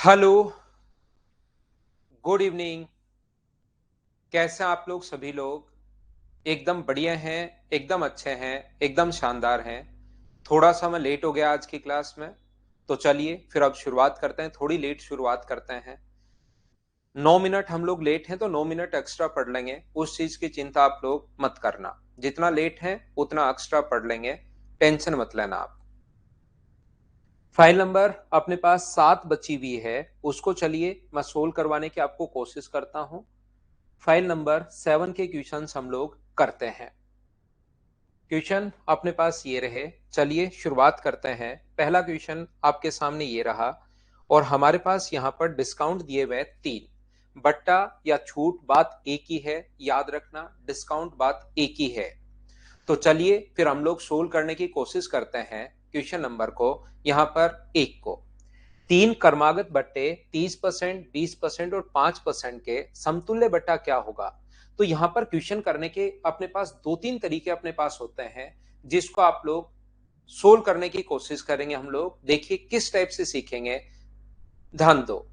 Hello, good evening. कैसे हैं आप लोग सभी लोग? एकदम बढ़िया हैं, एकदम अच्छे हैं, एकदम शानदार हैं। थोड़ा सा मैं लेट हो गया आज की क्लास में, तो चलिए फिर अब शुरुआत करते हैं। थोड़ी लेट शुरुआत करते हैं। 9 मिनट हम लोग लेट हैं तो 9 मिनट एक्स्ट्रा पढ़ लेंगे, उस चीज की चिंता आप लोग मत करना। जितना लेट है उतना एक्स्ट्रा पढ़ लेंगे, टेंशन मत लेना आप। फाइल नंबर अपने पास 7 बची हुई है, उसको चलिए मैं सोल्व करवाने की आपको कोशिश करता हूं। फाइल नंबर 7 के क्वेश्चंस हम लोग करते हैं। क्वेश्चन अपने पास ये रहे, चलिए शुरुआत करते हैं। पहला क्वेश्चन आपके सामने ये रहा और हमारे पास यहाँ पर डिस्काउंट दिए हुए 3। बट्टा या छूट बात एक ही है, याद रखना डिस्काउंट बात एक ही है। तो चलिए फिर हम लोग सोल्व करने की कोशिश करते हैं क्वेश्चन नंबर को, यहाँ पर एक को। 3 क्रमागत बट्टे 30%, 20% और 5% के समतुल्य बट्टा क्या होगा? तो यहां पर क्वेश्चन करने के अपने पास 2-3 तरीके अपने पास होते हैं, जिसको आप लोग सोल्व करने की कोशिश करेंगे। हम लोग देखिए किस टाइप से सीखेंगे, ध्यान दो।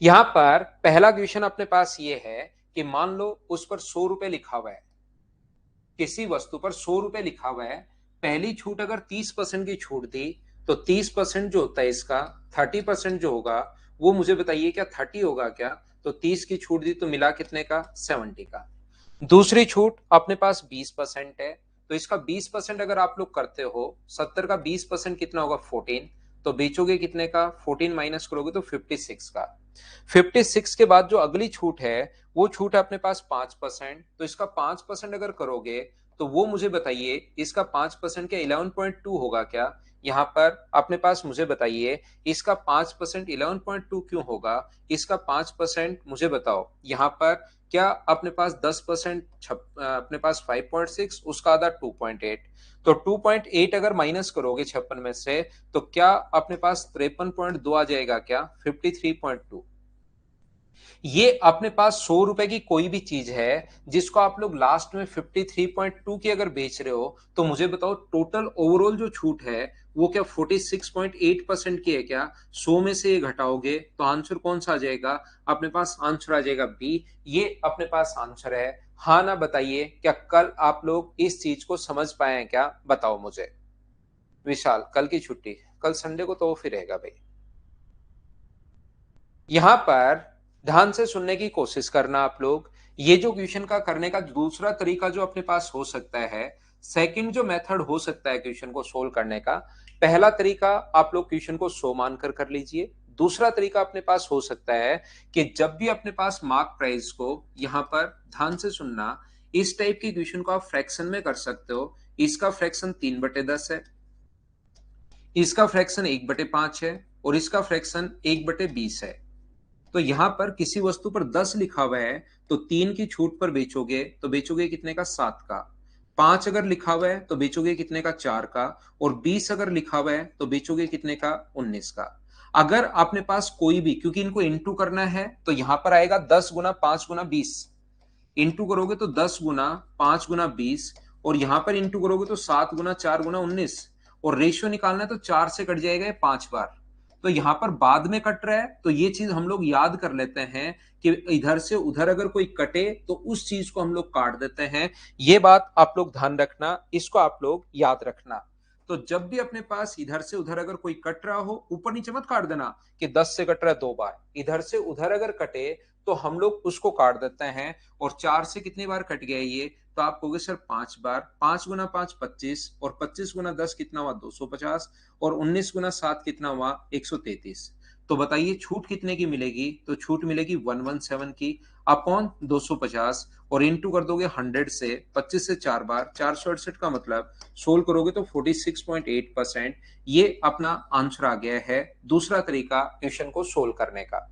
यहां पर पहला क्वेश्चन अपने पास ये है कि मान लो उस पर 100 रुपए लिखा हुआ है, किसी वस्तु पर 100 रुपए लिखा हुआ है। पहली छूट अगर 30% की छूट दी तो 30% जो होता है इसका 30% जो होगा वो मुझे बताइए क्या 30 होगा क्या? तो 30 की छूट दी तो मिला कितने का? 70 का। दूसरी छूट अपने पास 20% है, तो इसका 20% अगर आप लोग करते हो, 70 का 20% कितना होगा? 14। तो बेचोगे कितने का? 14 माइनस करोगे तो 56 का। 56 के बाद जो अगली छूट है वो छूट है अपने पास 5%, तो इसका 5% अगर करोगे तो वो मुझे बताइए इसका 5% क्या 11.2 होगा क्या? यहाँ पर अपने पास मुझे बताइए इसका 5% 11.2 क्यों होगा? इसका 5% मुझे बताओ यहाँ पर क्या अपने पास 10% अपने पास 5.6, उसका आधा 2.8। तो 2.8 अगर माइनस करोगे 56 में से तो क्या अपने पास 53.2 आ जाएगा क्या? 53.2। ये अपने पास 100 रुपए की कोई भी चीज है जिसको आप लोग लास्ट में 53.2 की अगर बेच रहे हो, तो मुझे बताओ टोटल ओवरऑल जो छूट है वो क्या 46.8% की है क्या? 100 में से ये घटाओगे तो आंसर कौन सा आ जाएगा? अपने पास आंसर आ जाएगा बी। ये अपने पास आंसर है। हाँ ना बताइए, क्या कल आप लोग इस चीज को समझ पाए हैं क्या? बताओ मुझे। विशाल, कल की छुट्टी, कल संडे को तो ऑफ ही रहेगा भाई। यहां पर ध्यान से सुनने की कोशिश करना आप लोग। ये जो क्वेश्चन का करने का दूसरा तरीका जो अपने पास हो सकता है, सेकंड जो मेथड हो सकता है क्वेश्चन को सोल्व करने का, पहला तरीका आप लोग क्वेश्चन को 100 मानकर कर लीजिए। दूसरा तरीका अपने पास हो सकता है कि जब भी अपने पास मार्क प्राइस को, यहां पर ध्यान से सुनना, इस टाइप की क्वेश्चन को आप फ्रैक्शन में कर सकते हो। इसका फ्रैक्शन 3/10 है, इसका फ्रैक्शन 1/5 है और इसका फ्रैक्शन 1/20 है। तो यहां पर किसी वस्तु पर 10 लिखा हुआ है तो 3 की छूट पर बेचोगे तो बेचोगे कितने का? 7 का। 5 अगर लिखा हुआ है तो बेचोगे कितने का? 4 का। और 20 अगर लिखा हुआ है तो बेचोगे कितने का? 19 का। अगर अपने पास कोई भी, क्योंकि इनको इंटू करना है तो यहां पर आएगा 10 गुना 5 गुना 20। इंटू करोगे तो 10 गुना 5 गुना 20, और यहां पर इंटू करोगे तो 7 गुना 4 गुना 19। और रेशियो निकालना है तो 4 से कट जाएगा 5 बार। तो यहां पर बाद में कट रहा है तो ये चीज हम लोग याद कर लेते हैं कि इधर से उधर अगर कोई कटे तो उस चीज को हम लोग काट देते हैं। ये बात आप लोग ध्यान रखना, इसको आप लोग याद रखना। तो जब भी अपने पास इधर से उधर अगर कोई कट रहा हो, ऊपर नीचे मत काट देना कि 10 से कट रहा है 2 बार। इधर से उधर अगर कटे तो हम लोग उसको काट देते हैं। और 4 से कितनी बार कट गया ये? तो आप कहोगे सर 5 बार। 5 गुना 5 25, और 25 गुना 10 कितना हुआ? 250। और 19 गुना 7 कितना हुआ? 133। तो बताइए छूट कितने की मिलेगी? तो छूट मिलेगी 117 की अपॉन 250, और इंटू कर दोगे 100 से, 25 से 4 बार, 468 का मतलब सोल्व करोगे तो 46.8%। ये अपना आंसर आ गया है दूसरा तरीका क्वेश्चन को सोल्व करने का।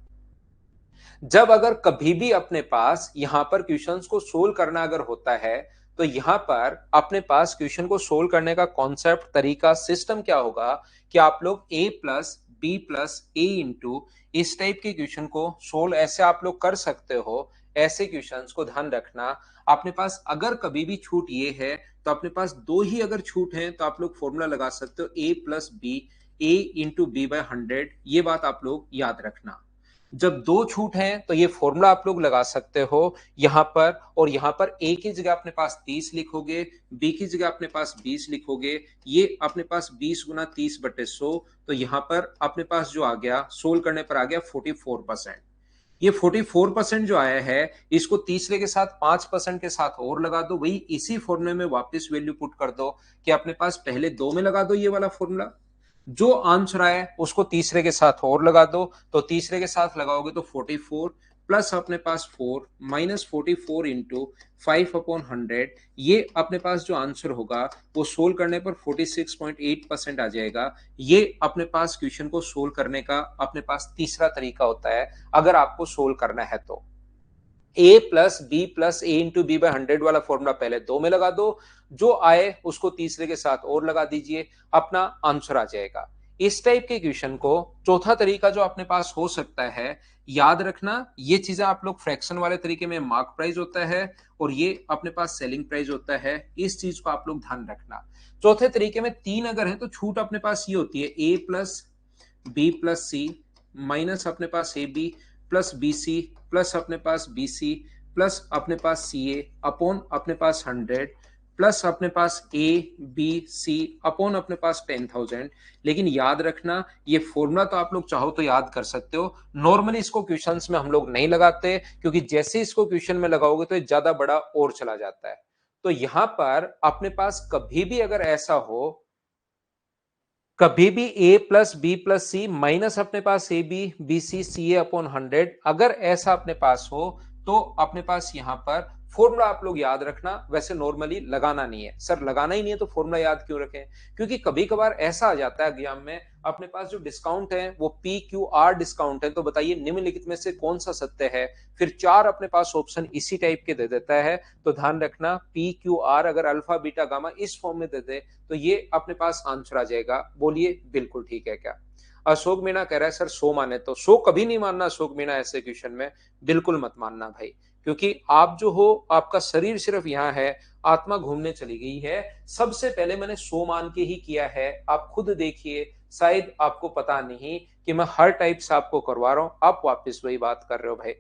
जब अगर कभी भी अपने पास यहां पर क्वेश्चंस को सोल्व करना अगर होता है, तो यहां पर अपने पास क्वेश्चन को सोल्व करने का कॉन्सेप्ट, तरीका, सिस्टम क्या होगा कि आप लोग a plus B plus A into इस टाइप के क्वेश्चन को सोल्व ऐसे आप लोग कर सकते हो। ऐसे क्वेश्चंस को ध्यान रखना, अपने पास अगर कभी भी छूट ये है तो अपने पास दो ही अगर छूट है तो आप लोग फॉर्मूला लगा सकते हो a plus B a into B by 100, ये बात आप लोग याद रखना। जब दो छूट हैं तो ये फॉर्मूला आप लोग लगा सकते हो यहां पर, और यहां पर a की जगह अपने पास 30 लिखोगे, b की जगह अपने पास 20 लिखोगे, ये अपने पास 20 गुना 30/100, तो यहां पर अपने पास जो आ गया सोल्व करने पर आ गया 44%। ये 44% जो आया है इसको तीसरे के साथ 5% के साथ और लगा दो, वही इसी फॉर्मूले में वापस वैल्यू पुट कर दो कि अपने पास पहले दो में लगा दो ये वाला फॉर्मूला, जो आंसर आया उसको तीसरे के साथ और लगा दो, तो तीसरे के साथ लगाओगे तो 44 प्लस अपने पास 4 माइनस 44 इंटू 5/100, ये अपने पास जो आंसर होगा वो सोल्व करने पर 46.8% आ जाएगा। ये अपने पास क्वेश्चन को सोल्व करने का अपने पास तीसरा तरीका होता है अगर आपको सोल्व करना है तो। ए plus B plus A into B by 100 वाला फॉर्मूला पहले दो में लगा दो, जो आए उसको तीसरे के साथ और लगा दीजिए, अपना आंसर आ जाएगा। इस टाइप के क्वेश्चन को चौथा तरीका जो अपने पास हो सकता है, याद रखना ये चीजें आप लोग फ्रैक्शन वाले तरीके में मार्क प्राइस होता है और ये अपने पास सेलिंग प्राइस होता है, इस चीज को आप लोग ध्यान रखना। चौथे तरीके में तीन अगर है तो छूट अपने पास ये होती है A plus B plus C minus अपने पास A B plus B C plus अपने पास बी सी प्लस अपने पास सी ए अपॉन अपने पास 100 प्लस अपने पास ए बी सी अपॉन अपने पास 10,000। लेकिन याद रखना ये फॉर्मूला तो आप लोग चाहो तो याद कर सकते हो, नॉर्मली इसको क्वेश्चंस में हम लोग नहीं लगाते क्योंकि जैसे इसको क्वेश्चन में लगाओगे तो ये ज्यादा बड़ा और चला जाता है। तो यहां पर अपने पास कभी भी अगर ऐसा हो, कभी भी a plus B plus C minus अपने पास A B B C C A upon 100, अगर ऐसा अपने पास हो तो अपने पास यहां पर फॉर्मूला आप लोग याद रखना, वैसे नॉर्मली लगाना नहीं है। सर लगाना ही नहीं है तो फॉर्मूला याद क्यों रखें, क्योंकि कभी कभार ऐसा आ जाता है एग्जाम में अपने पास जो डिस्काउंट है वो पी क्यू आर डिस्काउंट है, तो बताइए निम्नलिखित में से कौन सा सत्य है, फिर चार अपने पास ऑप्शन इसी टाइप के दे देता है। तो ध्यान रखना पी क्यू आर अगर अल्फा बीटा गामा इस फॉर्म में दे दे तो ये अपने पास आंसर आ जाएगा। बोलिए बिल्कुल ठीक है क्या। अशोक मीणा कह रहा है सर 100 माने तो 100 कभी नहीं मानना अशोक मीणा, ऐसे क्वेश्चन में बिल्कुल मत मानना भाई, क्योंकि आप जो हो आपका शरीर सिर्फ यहाँ है, आत्मा घूमने चली गई है। सबसे पहले मैंने 100 मान के ही किया है, आप खुद देखिए, शायद आपको पता नहीं कि मैं हर टाइप से आपको करवा रहा हूं, आप वापस वही बात कर रहे हो भाई।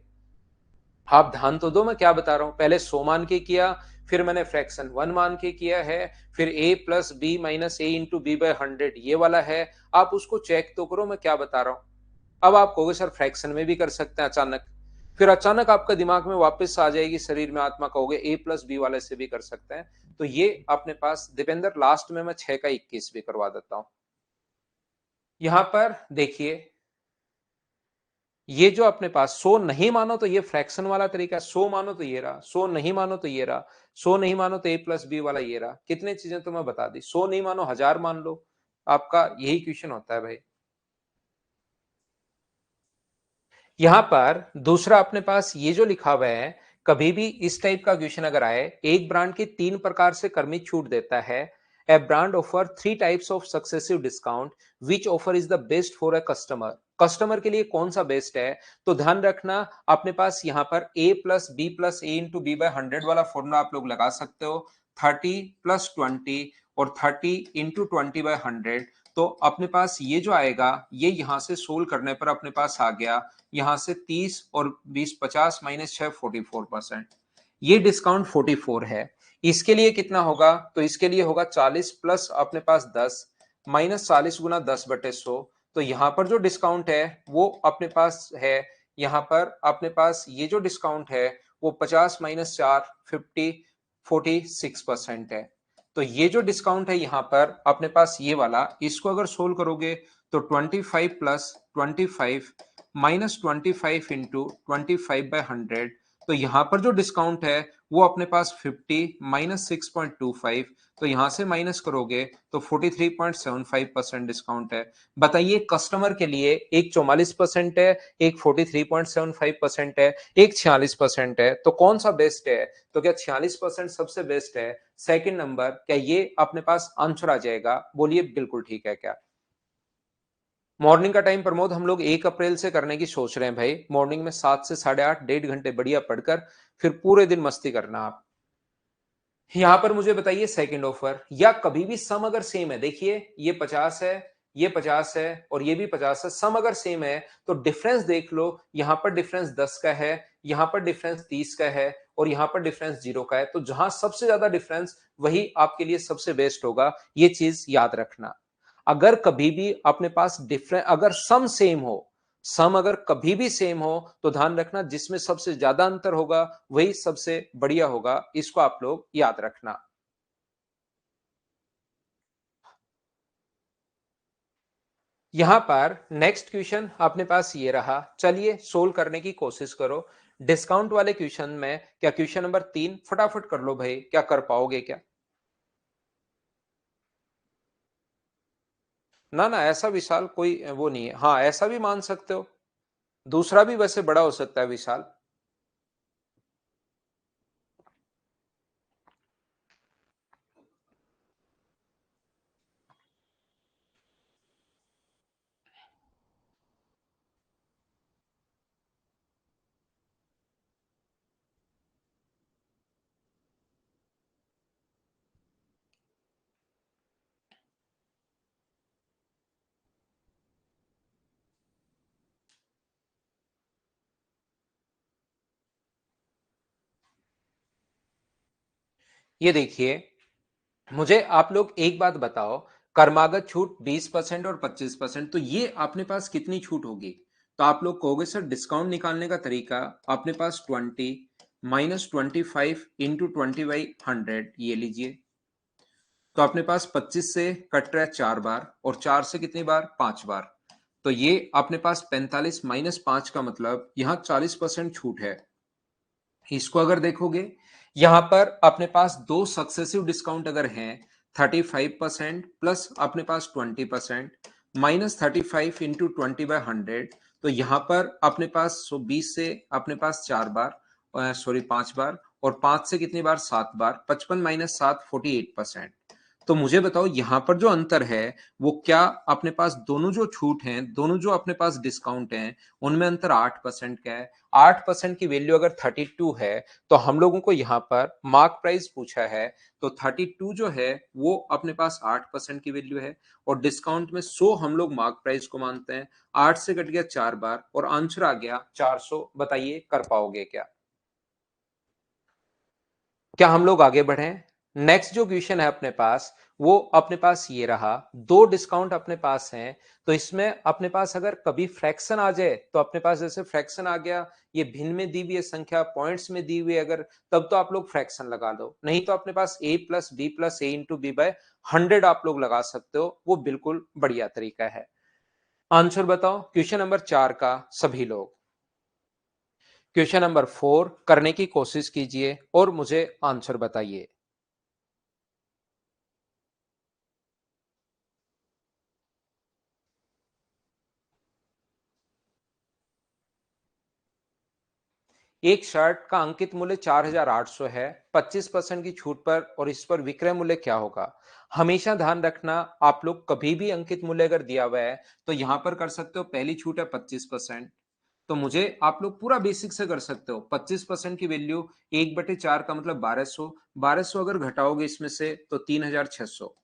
आप ध्यान तो दो मैं क्या बता रहा हूं, पहले 100 मान के किया, फिर मैंने फ्रैक्शन 1 मान के किया है, फिर a plus B minus A into B by 100 ये वाला है, आप उसको चेक तो करो मैं क्या बता रहा हूं। अब आप कहोगे सर फ्रैक्शन में भी कर सकते हैं अचानक, फिर अचानक आपका दिमाग में वापस आ जाएगी शरीर में आत्मा, कहोगे ए प्लस बी वाले से भी कर सकते हैं। तो ये अपने पास दीपेंद्र लास्ट में मैं 6 का 21 भी करवा देता हूं। यहां पर देखिए ये जो अपने पास 100 नहीं मानो तो ये फ्रैक्शन वाला तरीका, 100 मानो तो ये रहा, 100 नहीं मानो तो ये रहा, 100 नहीं मानो तो ए प्लस बी वाला ये रहा, कितने चीजें तो मैं बता दी। 100 नहीं मानो 1000 मान लो, आपका यही क्वेश्चन होता है भाई। यहां पर दूसरा अपने पास ये जो लिखा हुआ है, कभी भी इस टाइप का क्वेश्चन अगर आए, एक ब्रांड के 3 प्रकार से कर्मित छूट देता है, ए brand offer 3 types of successive discount, which offer is the best for a customer, customer के लिए कौन सा बेस्ट है। तो ध्यान रखना अपने पास यहां पर a plus B plus A into B by 100 वाला फॉर्मूला आप लोग लगा सकते हो, 30 प्लस 20 और 30 इंटू 20 बाय 100, तो अपने पास ये जो आएगा ये यहां से सोल्व करने पर अपने पास आ गया, यहां से 30 और 20 50 माइनस 6 44%, ये डिस्काउंट 44 है। इसके लिए कितना होगा, तो इसके लिए होगा 40 प्लस अपने पास 10 माइनस 40 गुना 10/100, तो यहां पर जो डिस्काउंट है वो अपने पास है, यहां पर अपने पास ये जो डिस्काउंट है वो 50 माइनस 4 50 46% है। तो ये जो डिस्काउंट है यहां पर अपने पास ये वाला, इसको अगर सोल्व करोगे तो 25 प्लस 25 माइनस 25 इंटू 25/100, तो यहां पर जो डिस्काउंट है वो अपने पास 50 माइनस 6.25, तो यहां से माइनस करोगे तो 43.75% डिस्काउंट है। बताइए कस्टमर के लिए एक 44% है, एक 43.75% है, एक 46% है, तो कौन सा बेस्ट है। तो क्या 46% सबसे बेस्ट है, सेकंड नंबर, क्या ये अपने पास आंसर आ जाएगा। बोलिए बिल्कुल ठीक है क्या। मॉर्निंग का टाइम प्रमोद हम लोग 1 अप्रैल से करने की सोच रहे हैं भाई, मॉर्निंग में 7 से 8:30 1.5 घंटे बढ़िया पढ़कर फिर पूरे दिन मस्ती करना आप। यहां पर मुझे बताइए सेकंड ऑफर, या कभी भी सम अगर सेम है, देखिए ये 50 है, ये 50 है और ये भी 50 है, सम अगर सेम है तो डिफरेंस देख लो, यहां पर डिफरेंस 10 का है, यहां पर डिफरेंस 30 का है और यहां पर डिफरेंस 0 का है, तो जहां सबसे ज्यादा डिफरेंस वही आपके लिए सबसे बेस्ट होगा, ये चीज याद रखना। अगर कभी भी अपने पास डिफरेंस, अगर सम सेम हो, सम अगर कभी भी सेम हो तो ध्यान रखना जिसमें सबसे ज्यादा अंतर होगा वही सबसे बढ़िया होगा, इसको आप लोग याद रखना। यहां पर नेक्स्ट क्वेश्चन अपने पास ये रहा, चलिए सोल्व करने की कोशिश करो। डिस्काउंट वाले क्वेश्चन में क्या क्वेश्चन नंबर 3 फटाफट कर लो भाई, क्या कर पाओगे क्या? ना ना, ऐसा विशाल कोई वो नहीं है, हाँ ऐसा भी मान सकते हो, दूसरा भी वैसे बड़ा हो सकता है विशाल। ये देखिए, मुझे आप लोग एक बात बताओ, कर्मागत छूट 20% और 25%, तो ये अपने पास कितनी छूट होगी? तो आप लोग कहोगे सर डिस्काउंट निकालने का तरीका, अपने पास 20 माइनस 25 इंटू 20/100, ये लीजिए। तो अपने पास 25 से कट रहा है 4 बार और 4 से कितनी बार? 5 बार। तो ये अपने पास 45 माइनस 5 का मतलब यहां 40% छूट है। इसको अगर देखोगे, यहां पर अपने पास दो सक्सेसिव डिस्काउंट अगर हैं, 35% प्लस अपने पास 20% माइनस 35 इंटू 20/100, तो यहां पर अपने पास 20 से अपने पास 4 बार, सॉरी 5 बार, और 5 से कितनी बार? 7 बार, 55 माइनस 7 48%। तो मुझे बताओ यहां पर जो अंतर है वो क्या, अपने पास दोनों जो छूट हैं, दोनों जो अपने पास डिस्काउंट हैं, उनमें अंतर 8% का है। 8% की वैल्यू अगर 32 है तो हम लोगों को यहाँ पर मार्क प्राइस पूछा है, तो 32 जो है वो अपने पास 8% की वैल्यू है और डिस्काउंट में 100 हम लोग मार्क प्राइस को मानते हैं। 8 से कट गया 4 बार और आंसर आ गया 400। बताइए कर पाओगे क्या? क्या हम लोग आगे बढ़े? नेक्स्ट जो क्वेश्चन है अपने पास, वो अपने पास ये रहा, दो डिस्काउंट अपने पास हैं, तो इसमें अपने पास अगर कभी फ्रैक्शन आ जाए, तो अपने पास जैसे फ्रैक्शन आ गया, ये भिन्न में दी हुई है संख्या, पॉइंट्स में दी हुई है अगर, तब तो आप लोग फ्रैक्शन लगा दो, नहीं तो अपने पास a plus B plus A into B by 100 आप लोग लगा सकते हो, वो बिल्कुल बढ़िया तरीका है। आंसर बताओ क्वेश्चन नंबर 4 का सभी लोग। क्वेश्चन नंबर 4 करने की कोशिश कीजिए और मुझे आंसर बताइए। एक शर्ट का अंकित मूल्य 4,800 है, 25% की छूट पर, और इस पर विक्रय मूल्य क्या होगा? हमेशा ध्यान रखना, आप लोग कभी भी अंकित मूल्य अगर दिया हुआ है तो यहां पर कर सकते हो, पहली छूट है 25%, तो मुझे आप लोग पूरा बेसिक से कर सकते हो। 25% की वैल्यू 1/4 का मतलब 1200, 1200 अगर घटाओगे इसमें से तो 3,600।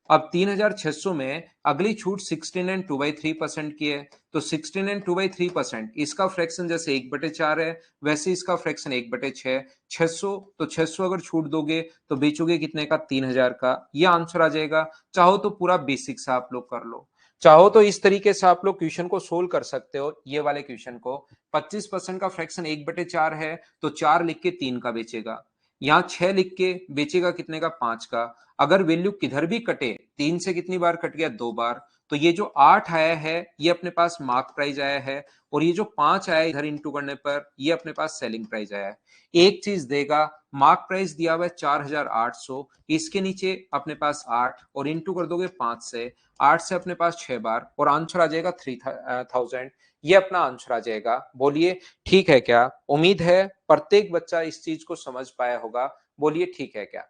अब 3,600 में अगली छूट 16 एंड 2/3% की है, तो 16 एंड 2/3%, इसका फ्रैक्शन जैसे 1/4 है, वैसे इसका फ्रैक्शन 1/6। 600, तो 600 अगर छूट दोगे तो बेचोगे कितने का? 3,000 का। यह आंसर आ जाएगा। चाहो तो पूरा बेसिक से आप लोग कर लो, चाहो तो इस तरीके से आप लोग क्वेश्चन को सोल्व कर सकते हो। ये वाले क्वेश्चन को 25% का फ्रैक्शन 1/4 है, तो 4 लिख के 3 का बेचेगा, यहाँ 6 लिख के बेचेगा कितने का? 5 का। अगर वैल्यू किधर भी कटे, 3 से कितनी बार कट गया? 2 बार, तो ये जो 8 आया है ये अपने पास मार्क प्राइस आया है, और ये जो 5 आया इधर इंटू करने पर ये अपने पास सेलिंग प्राइस आया है। एक चीज देगा, मार्क प्राइस दिया हुआ है 4,800, इसके नीचे अपने पास 8 और इंटू कर दोगे 5 से, 8 से अपने पास 6 बार और आंसर आ जाएगा 3,000। ये अपना आंसर आ जाएगा। बोलिए ठीक है क्या? उम्मीद है प्रत्येक बच्चा इस चीज को समझ पाया होगा। बोलिए ठीक है क्या?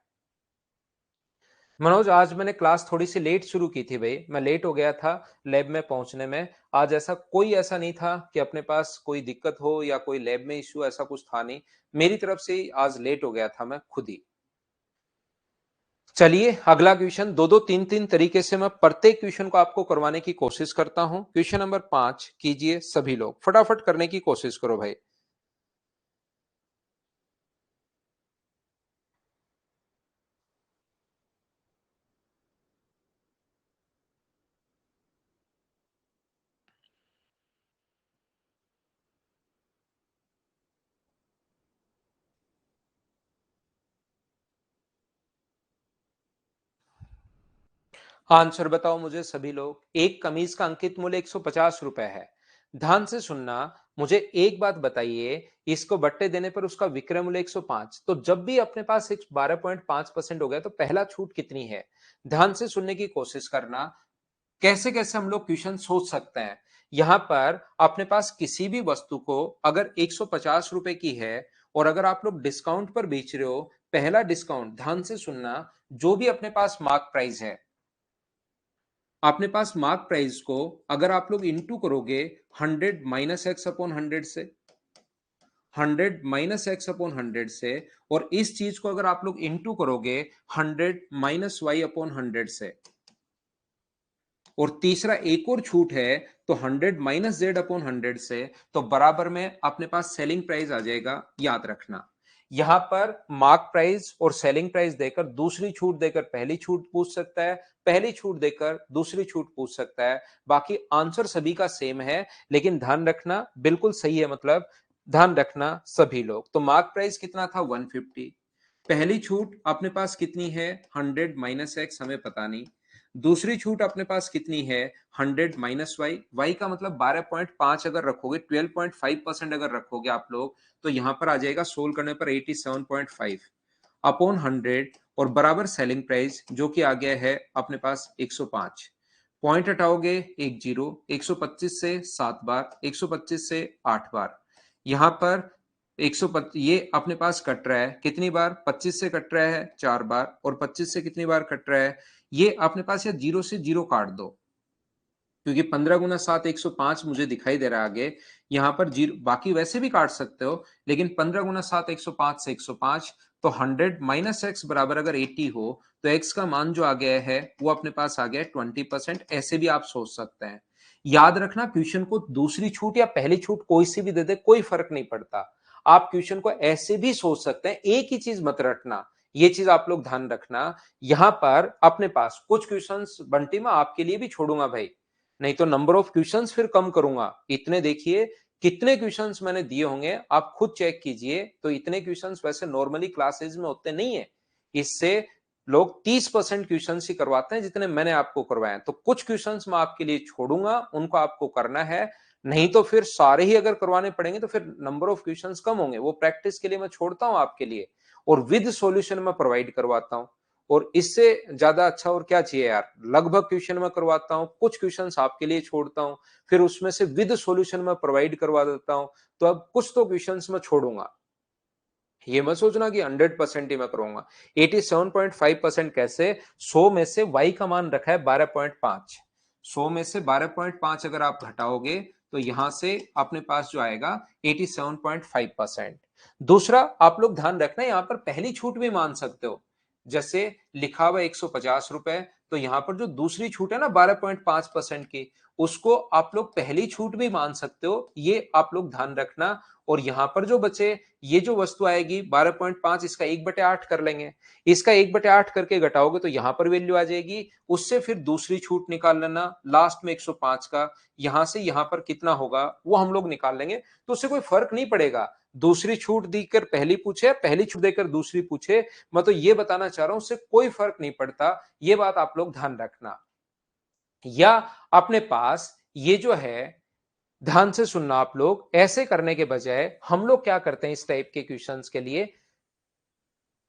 मनोज, आज मैंने क्लास थोड़ी सी लेट शुरू की थी भाई, मैं लेट हो गया था लैब में पहुंचने में। आज ऐसा कोई ऐसा नहीं था कि अपने पास कोई दिक्कत हो या कोई लैब में इश्यू, ऐसा कुछ था नहीं। मेरी तरफ से ही आज लेट हो गया था मैं खुद ही। चलिए अगला क्वेश्चन, दो दो तीन तीन तरीके से मैं प्रत्येक क्वेश्चन को आपको करवाने की कोशिश करता हूं। क्वेश्चन नंबर 5 कीजिए, सभी लोग फटाफट करने की कोशिश करो भाई। आंसर बताओ मुझे सभी लोग। एक कमीज का अंकित मूल्य 150 रुपए है। ध्यान से सुनना, मुझे एक बात बताइए, इसको बट्टे देने पर उसका विक्रय मूल्य 105, तो जब भी अपने पास 12.5% हो गया तो पहला छूट कितनी है? ध्यान से सुनने की कोशिश करना। कैसे कैसे हम लोग क्वेश्चन सोच सकते हैं। यहां पर अपने पास किसी भी वस्तु को अगर 150 रुपए की है और अगर आप लोग डिस्काउंट पर बेच रहे हो, पहला डिस्काउंट, ध्यान से सुनना, जो भी अपने पास मार्क प्राइस है, अपने पास मार्क प्राइस को अगर आप लोग इंटू करोगे 100 - x/100 से, 100 - x/100 से, और इस चीज को अगर आप लोग इंटू करोगे 100 - y/100 से, और तीसरा एक और छूट है तो 100 - z/100 से, तो बराबर में अपने पास सेलिंग प्राइस आ जाएगा। याद रखना, यहां पर मार्क प्राइस और सेलिंग प्राइस देकर दूसरी छूट देकर पहली छूट पूछ सकता है, पहली छूट देकर दूसरी छूट पूछ सकता है। बाकी आंसर सभी का सेम है, लेकिन ध्यान रखना बिल्कुल सही है, मतलब ध्यान रखना सभी लोग। तो मार्क प्राइस कितना था? 150। पहली छूट अपने पास कितनी है? 100 - x, हमें पता नहीं। दूसरी छूट अपने पास कितनी है? 100 - y का मतलब 12.5 अगर रखोगे, 12.5% अगर रखोगे आप लोग, तो यहां पर आ जाएगा सोल्व करने पर 87.5 अपॉन 100, और बराबर सेलिंग प्राइस जो कि आ गया है अपने पास 105। पॉइंट हटाओगे, एक जीरो, 125 से 7 बार, 125 से 8 बार, यहां पर 125 ये अपने पास कट रहा है कितनी बार? 25 से कट रहा है 4 बार, और 25 से कितनी बार कट रहा है? ये अपने पास या जीरो से जीरो काट दो, क्योंकि 15 × 7 105 मुझे दिखाई दे रहा है आगे। यहां पर जीरो, बाकी वैसे भी काट सकते हो, लेकिन 15 × 7 105 से 105, तो 100 - x बराबर अगर 80 हो, तो x का मान जो आ गया है वो अपने पास आ गया 20%। ऐसे भी आप सोच सकते हैं। याद रखना, क्वेश्चन को दूसरी छूट या पहली छूट कोई सी भी दे दे, कोई फर्क नहीं पड़ता। आप क्वेश्चन को ऐसे भी सोच सकते हैं, एक ही चीज मत रटना। ये चीज आप लोग ध्यान रखना। यहां पर अपने पास कुछ क्वेश्चंस बंटी मैं आपके लिए भी छोड़ूंगा भाई, नहीं तो नंबर ऑफ क्वेश्चंस फिर कम करूंगा। इतने देखिए कितने क्वेश्चंस मैंने दिए होंगे, आप खुद चेक कीजिए। तो इतने क्वेश्चंस वैसे नॉर्मली क्लासेस में होते नहीं है। इससे लोग 30% क्वेश्चंस ही करवाते हैं जितने मैंने आपको करवाए। तो कुछ क्वेश्चंस मैं आपके लिए छोड़ूंगा, उनको आपको करना है। नहीं तो फिर सारे ही अगर करवाने पड़ेंगे तो फिर नंबर ऑफ क्वेश्चंस कम होंगे। वो प्रैक्टिस के लिए मैं छोड़ता हूं आपके लिए, और विद सॉल्यूशन में प्रोवाइड करवाता हूं। और इससे ज्यादा अच्छा और क्या चाहिए यार। लगभग क्वेश्चन मैं करवाता हूँ, कुछ क्वेश्चंस आपके लिए छोड़ता हूँ, फिर उसमें से विद सॉल्यूशन में प्रोवाइड करवा देता हूँ। तो अब कुछ तो क्वेश्चंस मैं छोड़ूंगा। ये मत सोचना कि 100% ही मैं करूंगा। 87.5% कैसे? 100 में से y का मान रखा है 12.5, 100 में से 12.5 अगर आप घटाओगे तो यहां से अपने पास जो आएगा 87.5%। दूसरा आप लोग ध्यान रखना, यहां पर पहली छूट भी मान सकते हो। जैसे लिखा हुआ 150 रुपए, तो यहां पर जो दूसरी छूट है ना 12.5% की, उसको आप लोग पहली छूट भी मान सकते हो। ये आप लोग ध्यान रखना। और यहां पर जो बचे, ये जो वस्तु आएगी 12.5, इसका 1/8 कर लेंगे। इसका 1/8 करके घटाओगे तो यहां पर वैल्यू आ जाएगी। उससे फिर दूसरी छूट निकाल लेना लास्ट में 105 का, यहां से यहां पर कितना होगा वो हम लोग निकाल लेंगे। तो उससे कोई फर्क नहीं पड़ेगा, दूसरी छूट देकर पहली पूछे, पहली छूट देकर दूसरी पूछे। मैं तो ये बताना चाह रहा हूं, उससे कोई फर्क नहीं पड़ता। ये बात आप लोग ध्यान रखना। या अपने पास ये जो है, ध्यान से सुनना आप लोग, ऐसे करने के बजाय हम लोग क्या करते हैं इस टाइप के क्वेश्चंस के लिए,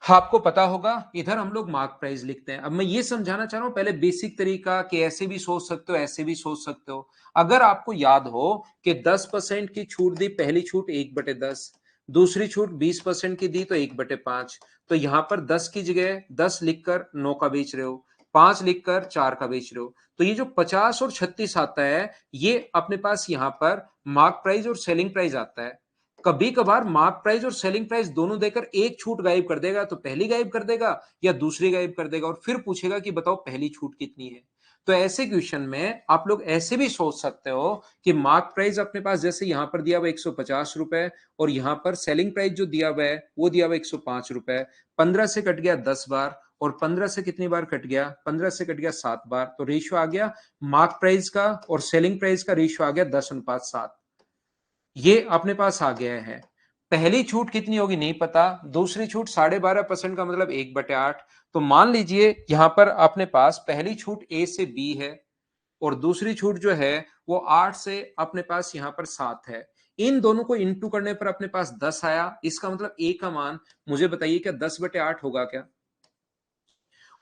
आपको पता होगा इधर हम लोग मार्क प्राइस लिखते हैं। अब मैं ये समझाना चाह रहा हूं पहले बेसिक तरीका, कि ऐसे भी सोच सकते हो, ऐसे भी सोच सकते हो। अगर आपको याद हो कि 10% की छूट दी, पहली छूट 1/10, दूसरी छूट 20% की दी तो 1/5, तो यहां पर 10 की जगह 10 लिखकर 9 का बेच रहे हो, 5 लिखकर 4 का बेच रहे हो। तो ये जो 50 और 36 आता है, ये अपने पास यहां पर मार्क प्राइस और सेलिंग प्राइस आता है। कभी कभार मार्क प्राइस और सेलिंग प्राइस दोनों देकर एक छूट गायब कर देगा, तो पहली गायब कर देगा या दूसरी गायब कर देगा, और फिर पूछेगा कि बताओ पहली छूट कितनी है। तो ऐसे क्वेश्चन में आप लोग ऐसे भी सोच सकते हो कि मार्क प्राइस अपने पास जैसे यहां पर दिया हुआ 150 रुपए, और यहां पर सेलिंग प्राइस जो दिया हुआ है वो दिया हुआ 105 रुपए। 15 से कट गया 10 बार, और 15 से कितनी बार कट गया, 15 से कट गया 7 बार, तो रेशियो आ गया मार्क प्राइस का और सेलिंग प्राइस का रेशियो आ गया 10:7। ये अपने पास आ गया है। पहली छूट कितनी होगी नहीं पता, दूसरी छूट 12.5% का मतलब 1/8। तो मान लीजिए यहां पर अपने पास पहली छूट ए से बी है, और दूसरी छूट जो है वो 8 से अपने पास यहां पर 7 है। इन दोनों को इंटू करने पर अपने पास 10 आया। इसका मतलब ए का मान मुझे बताइए क्या 10/8 होगा क्या?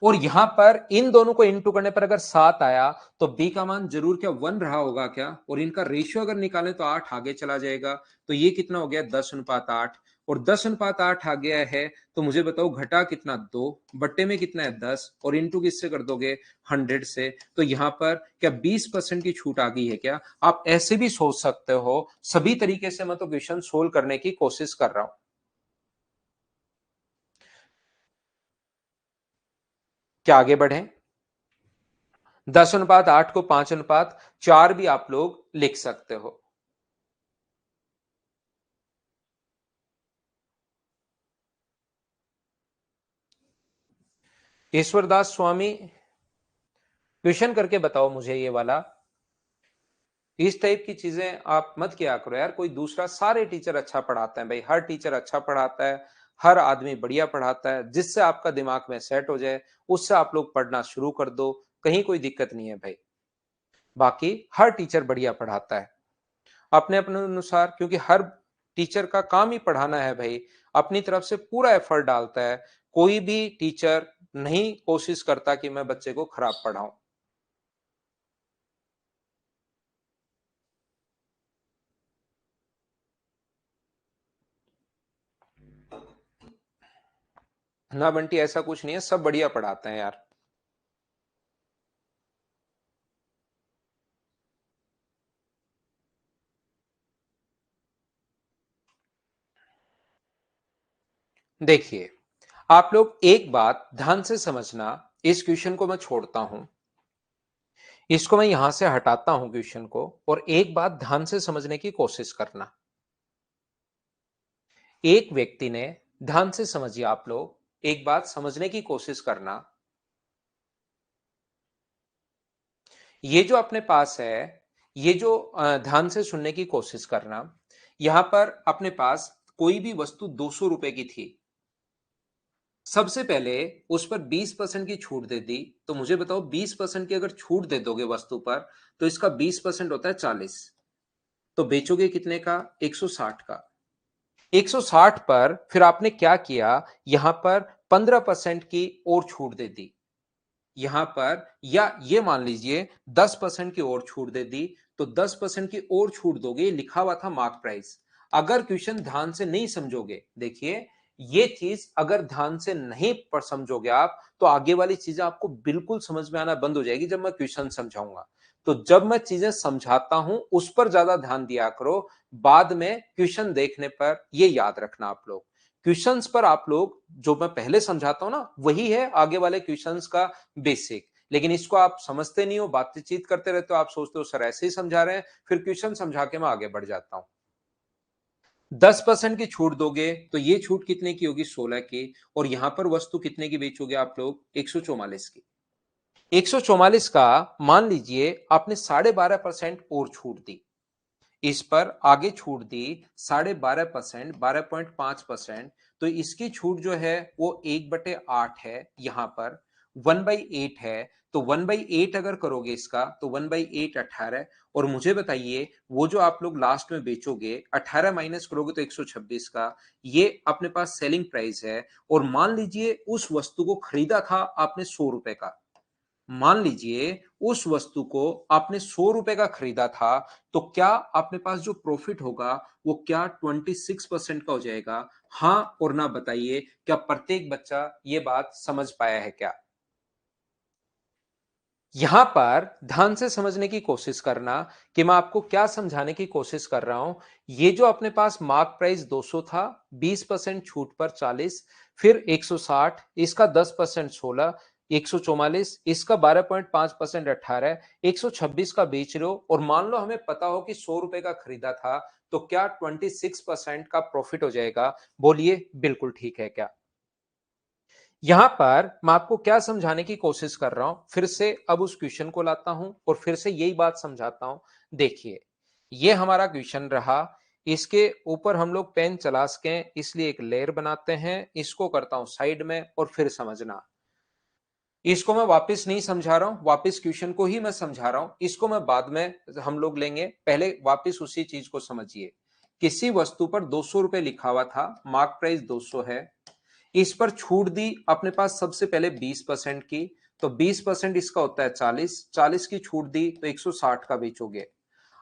और यहां पर इन दोनों को इंटू करने पर अगर 7 आया, तो बी का मान जरूर क्या 1 रहा होगा क्या? और इनका रेशियो अगर निकालें तो 8 आगे चला जाएगा। तो ये कितना हो गया 10:8, और 10:8 आ गया है। तो मुझे बताओ घटा कितना 2, बट्टे में कितना है 10, और इंटू किससे कर दोगे 100 से। तो यहां पर क्या 20% की छूट आ गई है क्या? आप ऐसे भी सोच सकते हो। सभी तरीके से मैं तो क्वेश्चन सोल्व करने की कोशिश कर रहा हूं। क्या आगे बढ़े? 10:8 को 5:4 भी आप लोग लिख सकते हो। ईश्वरदास स्वामी, ट्यूशन करके बताओ मुझे ये वाला। इस टाइप की चीजें आप मत किया करो यार, कोई दूसरा, सारे टीचर अच्छा पढ़ाते हैं भाई, हर टीचर अच्छा पढ़ाता है, हर आदमी बढ़िया पढ़ाता है। जिससे आपका दिमाग में सेट हो जाए उससे आप लोग पढ़ना शुरू कर दो, कहीं कोई दिक्कत नहीं है भाई। बाकी हर टीचर बढ़िया पढ़ाता है अपने अपने अनुसार, क्योंकि हर टीचर का काम ही पढ़ाना है भाई, अपनी तरफ से पूरा एफर्ट डालता है। कोई भी टीचर नहीं कोशिश करता कि मैं बच्चे को खराब पढ़ाऊं। ना बंटी, ऐसा कुछ नहीं है, सब बढ़िया पढ़ाते हैं यार। देखिए, आप लोग एक बात ध्यान से समझना। इस क्वेश्चन को मैं छोड़ता हूं, इसको मैं यहां से हटाता हूं क्वेश्चन को, और एक बात ध्यान से समझने की कोशिश करना। एक व्यक्ति ने, ध्यान से समझिए आप लोग, एक बात समझने की कोशिश करना। ये जो अपने पास है, ये जो ध्यान से सुनने की कोशिश करना, यहां पर अपने पास कोई भी वस्तु 200 रुपए की थी। सबसे पहले उस पर 20% की छूट दे दी। तो मुझे बताओ 20% की अगर छूट दे दोगे वस्तु पर, तो इसका 20% होता है 40। तो बेचोगे कितने का? 160 का। 160 पर फिर आपने क्या किया, यहां पर 15% की और छूट दे दी यहां पर, या ये मान लीजिए 10% की और छूट दे दी। तो 10% की और छूट दोगे, लिखा हुआ था मार्क प्राइस। अगर क्वेश्चन ध्यान से नहीं समझोगे, देखिए ये चीज अगर ध्यान से नहीं पर समझोगे आप, तो आगे वाली चीजें आपको बिल्कुल समझ में आना बंद हो जाएगी जब मैं क्वेश्चन समझाऊंगा। तो जब मैं चीजें समझाता हूं उस पर ज्यादा ध्यान दिया करो, बाद में क्वेश्चन देखने पर ये याद रखना आप लोग। क्वेश्चंस पर आप लोग जो मैं पहले समझाता हूं ना, वही है आगे वाले क्वेश्चंस का बेसिक। लेकिन इसको आप समझते नहीं हो, बातचीत करते रहते हो, आप सोचते हो सर ऐसे ही समझा रहे हैं, फिर क्वेश्चन समझा के मैं आगे बढ़ जाता हूं। 10% की छूट दोगे तो ये छूट कितने की होगी? 16 की। और यहां पर वस्तु कितने की बेचोगे आप लोग? 144 की। 144 का मान लीजिए आपने 12.5% और छूट दी, इस पर आगे छूट दी 12.5%, 12.5%। तो इसकी छूट जो है वो 1/8 है, यहां पर 1/8 है। तो 1/8 अगर करोगे इसका, तो 1/8 18। और मुझे बताइए वो जो आप लोग लास्ट में बेचोगे, 18 माइनस करोगे तो 126 का, ये अपने पास सेलिंग प्राइस है। और मान लीजिए उस वस्तु को खरीदा था आपने 100 रुपए का, मान लीजिए उस वस्तु को आपने 100 रुपए का खरीदा था, तो क्या अपने पास जो प्रॉफिट होगा वो क्या 26% का हो जाएगा? हाँ और ना बताइए, क्या प्रत्येक बच्चा ये बात समझ पाया है क्या? यहां पर ध्यान से समझने की कोशिश करना कि मैं आपको क्या समझाने की कोशिश कर रहा हूं। ये जो अपने पास मार्क प्राइस 200 था, 20% छूट पर 40, फिर 160, इसका 10% 16, 144, इसका 12.5% 18, 126 का बेच रहे हो और मान लो हमें पता हो कि 100 रुपए का खरीदा था, तो क्या 26% का प्रॉफिट हो जाएगा? बोलिए बिल्कुल ठीक है क्या? यहां पर मैं आपको क्या समझाने की कोशिश कर रहा हूं, फिर से अब उस क्वेश्चन को लाता हूं और फिर से यही बात समझाता हूं। देखिए, ये हमारा क्वेश्चन रहा। इसके ऊपर हम लोग पेन चला सकें इसलिए एक लेयर बनाते हैं, इसको करता हूं साइड में और फिर समझना। इसको मैं वापस नहीं समझा रहा हूं, वापस क्वेश्चन को ही मैं समझा रहा हूं, इसको मैं बाद में हम लोग लेंगे, पहले वापस उसी चीज को समझिए। किसी वस्तु पर 200 रुपए लिखा हुआ था, मार्क प्राइस 200 है, इस पर छूट दी अपने पास सबसे पहले 20% की, तो 20% इसका होता है 40, 40 की छूट दी तो 160 का बेचोगे।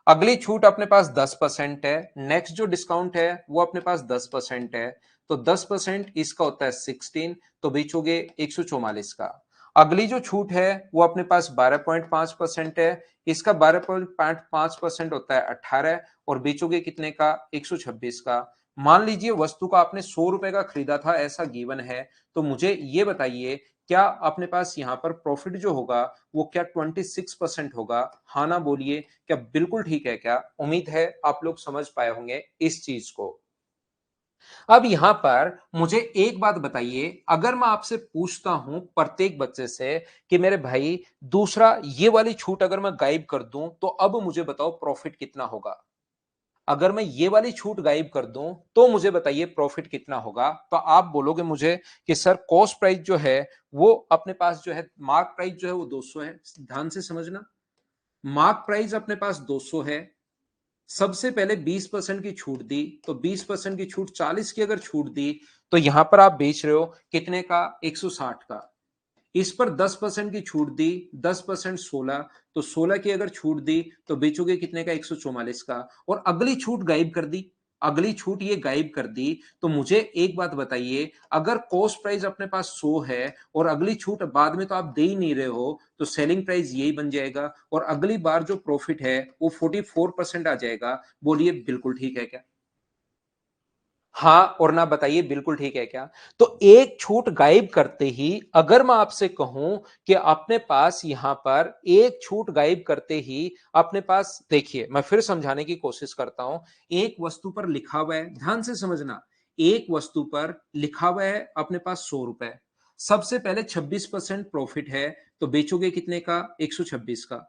अगली छूट अपने पास 10% है, नेक्स्ट जो डिस्काउंट है वो अपने पास 10% है, तो 10% इसका होता है 16, तो बेचोगे 144 का। अगली जो छूट है वो अपने पास 12.5% है, इसका 12.5% होता है 18 और बेचोगे कितने का? 126 का। मान लीजिए वस्तु का आपने 100 रुपए का खरीदा था, ऐसा गिवन है, तो मुझे ये बताइए क्या अपने पास यहां पर प्रॉफिट जो होगा वो क्या 26% होगा? हाँ ना बोलिए, क्या बिल्कुल ठीक है क्या? उम्मीद है आप लोग समझ पाए होंगे इस चीज को। अब यहां पर मुझे एक बात बताइए, अगर मैं आपसे पूछता हूं प्रत्येक बच्चे से कि मेरे भाई दूसरा ये वाली छूट अगर मैं गायब कर दूं तो अब मुझे बताओ प्रॉफिट कितना होगा? अगर मैं ये वाली छूट गायब कर दूं तो मुझे बताइए प्रॉफिट कितना होगा? तो आप बोलोगे मुझे कि सर कॉस्ट प्राइस जो है वो अपने पास जो है, मार्क प्राइस जो है वो 200 है। ध्यान से समझना, मार्क प्राइस अपने पास 200 है, सबसे पहले 20% की छूट दी, तो 20% की छूट 40 की अगर छूट दी तो यहां पर आप बेच रहे हो कितने का? 160 का। इस पर 10% की छूट दी, 10% 16, तो 16 की अगर छूट दी तो बेचोगे कितने का? 144 का। और अगली छूट गायब कर दी, अगली छूट ये गायब कर दी, तो मुझे एक बात बताइए, अगर कॉस्ट प्राइस अपने पास 100 है और अगली छूट बाद में तो आप दे ही नहीं रहे हो, तो सेलिंग प्राइस यही बन जाएगा और अगली बार जो प्रॉफिट है वो 44% आ जाएगा। बोलिए बिल्कुल ठीक है क्या? हाँ और ना बताइए बिल्कुल ठीक है क्या? तो एक छूट गायब करते ही अगर मैं आपसे कहूं कि अपने पास यहां पर एक छूट गायब करते ही अपने पास, देखिए मैं फिर समझाने की कोशिश करता हूं। एक वस्तु पर लिखा हुआ है, ध्यान से समझना, एक वस्तु पर लिखा हुआ है अपने पास 100 रुपए, सबसे पहले 26% प्रॉफिट है, तो बेचोगे कितने का? 126 का।